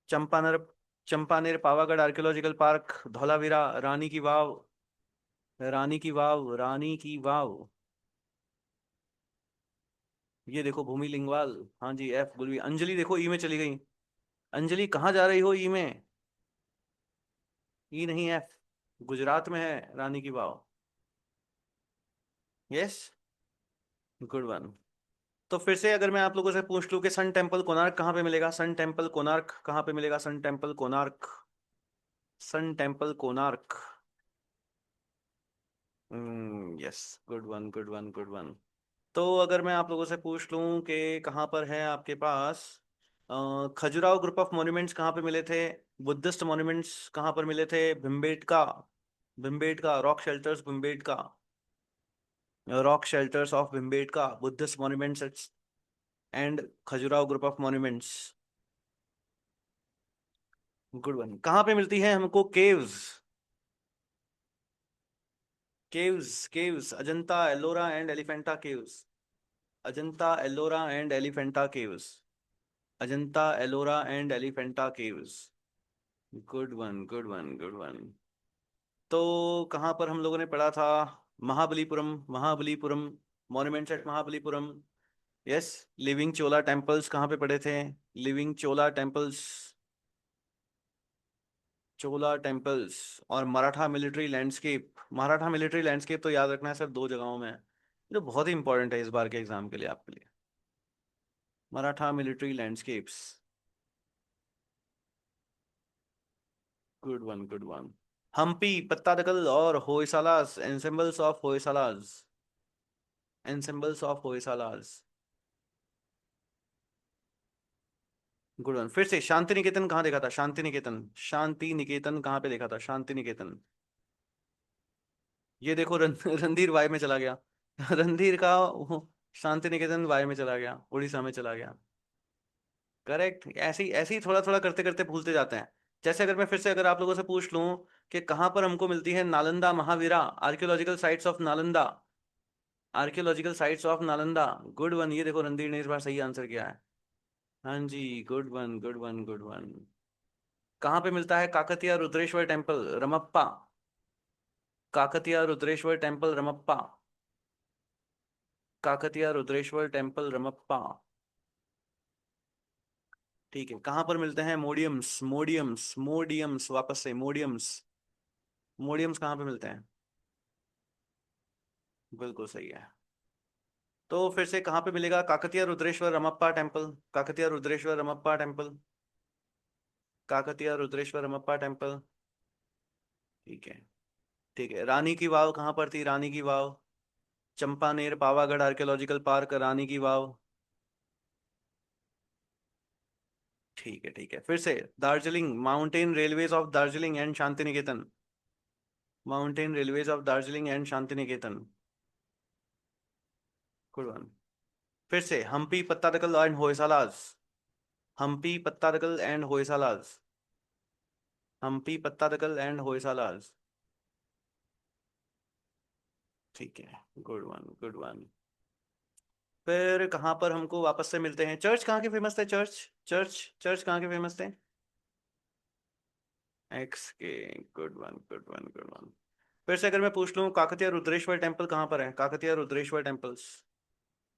Champaner. Champaner Pavagadh archaeological park, Dholavira, Rani ki Vav. रानी की वाव, रानी की वाव। ये देखो भूमि लिंगवाल। हाँ जी, एफ गुलवी। अंजलि देखो ई में चली गई। अंजलि कहाँ जा रही हो ई में? ई नहीं, एफ। गुजरात में है रानी की वाव। यस। Good one. तो फिर से अगर मैं आप लोगों से पूछ लूं कि सन टेम्पल कोणार्क कहाँ पे मिलेगा? सन टेम्पल कोणार्क कहाँ पे मिलेगा? Sun temple Konark. Sun temple Konark. Yes. Good one, good one, good one. तो अगर मैं आप लोगों से पूछ लूं कि कहाँ पर है आपके पास खजुराहो ग्रुप ऑफ मॉन्यूमेंट्स कहाँ पे मिले थे? बुद्धिस्ट मॉन्यूमेंट्स कहाँ पर मिले थे? Bhimbetka. Bhimbetka rock shelters, Bhimbetka. Rock shelters of Bhimbetka, Buddhist monuments and Khajuraho group of monuments. Good one. कहाँ पे मिलती है हमको caves? Caves, caves, Ajanta Ellora and Elephanta caves. Ajanta Ellora and Elephanta caves. Ajanta Ellora and Elephanta caves. Good one, good one, good one. तो कहाँ पर हम लोगों ने पढ़ा था? Mahabalipuram, Mahabalipuram. Monuments at Mahabalipuram. Yes. Living Chola temples कहाँ पे पढ़े थे? Living Chola temples. Chola temples. और Maratha military landscape. Maratha military landscape तो याद रखना है सर, दो जगहों में है, जो बहुत ही इंपॉर्टेंट है इस बार के एग्जाम के लिए आपके लिए। Maratha military landscapes. Good one, good one. Hampi, Pattadakal और Hoysalas, ensembles of Hoysalas. Ensembles of Hoysalas. Good one. फिर से शांति निकेतन कहाँ देखा था? शांति निकेतन, शांति निकेतन कहाँ पे देखा था? शांति निकेतन। ये देखो रणधीर वाई में चला गया। रणधीर का शांति निकेतन वाई में चला गया, उड़ीसा में चला गया। करेक्ट। ऐसे ही, ऐसे ही थोड़ा थोड़ा करते करते भूलते जाते हैं। जैसे अगर मैं फिर से अगर आप लोगों से पूछ लूं कि कहाँ पर हमको मिलती है Nalanda Mahavira, archaeological sites of Nalanda. Archaeological sites of Nalanda. Good one. ये देखो रणधीर ने इस बार सही आंसर किया है। हाँ जी, good one, good one, good one. कहाँ पे मिलता है Kakatiya Rudreshwar temple, Ramappa? Kakatiya Rudreshwar temple, Ramappa. Kakatiya Rudreshwar temple, Ramappa. ठीक है। कहाँ पर मिलते हैं मोडियम्स? मोडियम्स, मोडियम्स, वापस से मोडियम्स। मोडियम्स कहाँ पे मिलते हैं? बिल्कुल सही है। तो फिर से कहाँ पे मिलेगा Kakatiya Rudreshwar Ramappa temple? Kakatiya Rudreshwar Ramappa temple. Kakatiya Rudreshwar Ramappa temple. ठीक है। ठीक है। रानी की वाव कहाँ पर थी? रानी की वाव। Champaner Pavagadh archaeological park, Rani ki Vav. ठीक है। ठीक है। फिर से Darjeeling, mountain railways of Darjeeling and Shantiniketan. Mountain railways of Darjeeling and Shantiniketan. Good one. फिर से Hampi Pattadakal and Hoysalas. Hampi Pattadakal and Hoysalas. Hampi Pattadakal and Hoysalas. ठीक है, गुड वन गुड वन। फिर कहाँ पर हमको वापस से मिलते हैं? चर्च कहाँ के फेमस थे? चर्च चर्च चर्च कहाँ के फेमस थे? एक्स के। Good one good one good one. फिर से अगर मैं पूछ लूँ, काकतीय रुद्रेश्वर टेम्पल कहाँ पर है? काकतीय रुद्रेश्वर टेम्पल्स।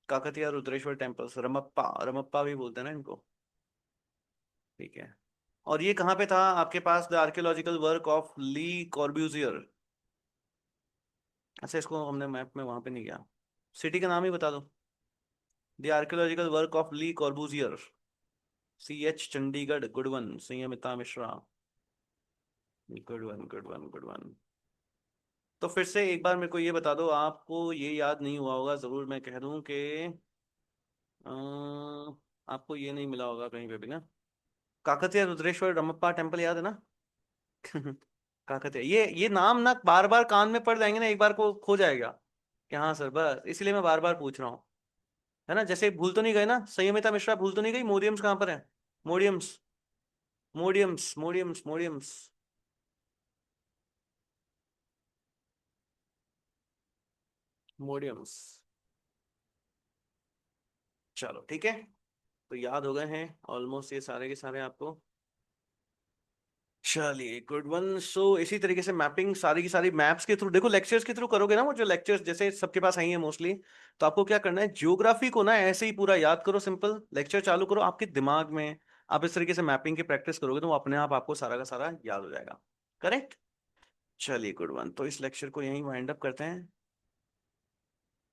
काकतीय रुद्रेश्वर टेम्पल्स, रमप्पा, रमप्पा भी बोलते हैं ना इनको। ठीक है। और ये कहाँ पे था आपके पास? The archaeological work of Le कॉर्ब्यूजियर। अच्छा, इसको हमने मैप में वहां पे नहीं गया। सिटी का नाम ही बता दो। The archaeological work of Le Corbusier. CH Chandigarh, good one, Sanyamita Mishra. Good one good one good one. तो फिर से एक बार मेरे को ये बता दो, आपको ये याद नहीं हुआ होगा, जरूर मैं कह दूं कि आपको ये नहीं मिला होगा कहीं पे भी ना। काकतीय रुद्रेश्वर रमप्पा टेम्पल याद है ना? काकतीय, ये नाम ना बार बार कान में पड़ जाएंगे ना, एक बार को खो जाएगा कि हाँ सर, बस इसलिए मैं बार बार पूछ रहा हूँ। है ना? जैसे भूल तो नहीं गए ना, संयमिता मिश्रा भूल तो नहीं गई? मोडियम्स कहाँ पर है? मोडियम्स, मोडियम्स मोडियम्स मोडियम्स। मोडियम्स। चलो ठीक है। तो याद हो गए हैं ऑलमोस्ट ये सारे के सारे आपको। चलिए, गुड वन। सो इसी तरीके से मैपिंग सारी की सारी मैप्स के थ्रू, देखो लेक्चर्स के थ्रू करोगे ना, वो जो लेक्चर्स जैसे सबके पास आई है मोस्टली, तो आपको क्या करना है, ज्योग्राफी को ना ऐसे ही पूरा याद करो, सिंपल लेक्चर चालू करो आपके दिमाग में। आप इस तरीके से मैपिंग की प्रैक्टिस करोगे तो वो अपने आप आपको सारा का सारा याद हो जाएगा। करेक्ट। चलिए, गुड वन। तो इस लेक्चर को यहीं वाइंड अप करते हैं।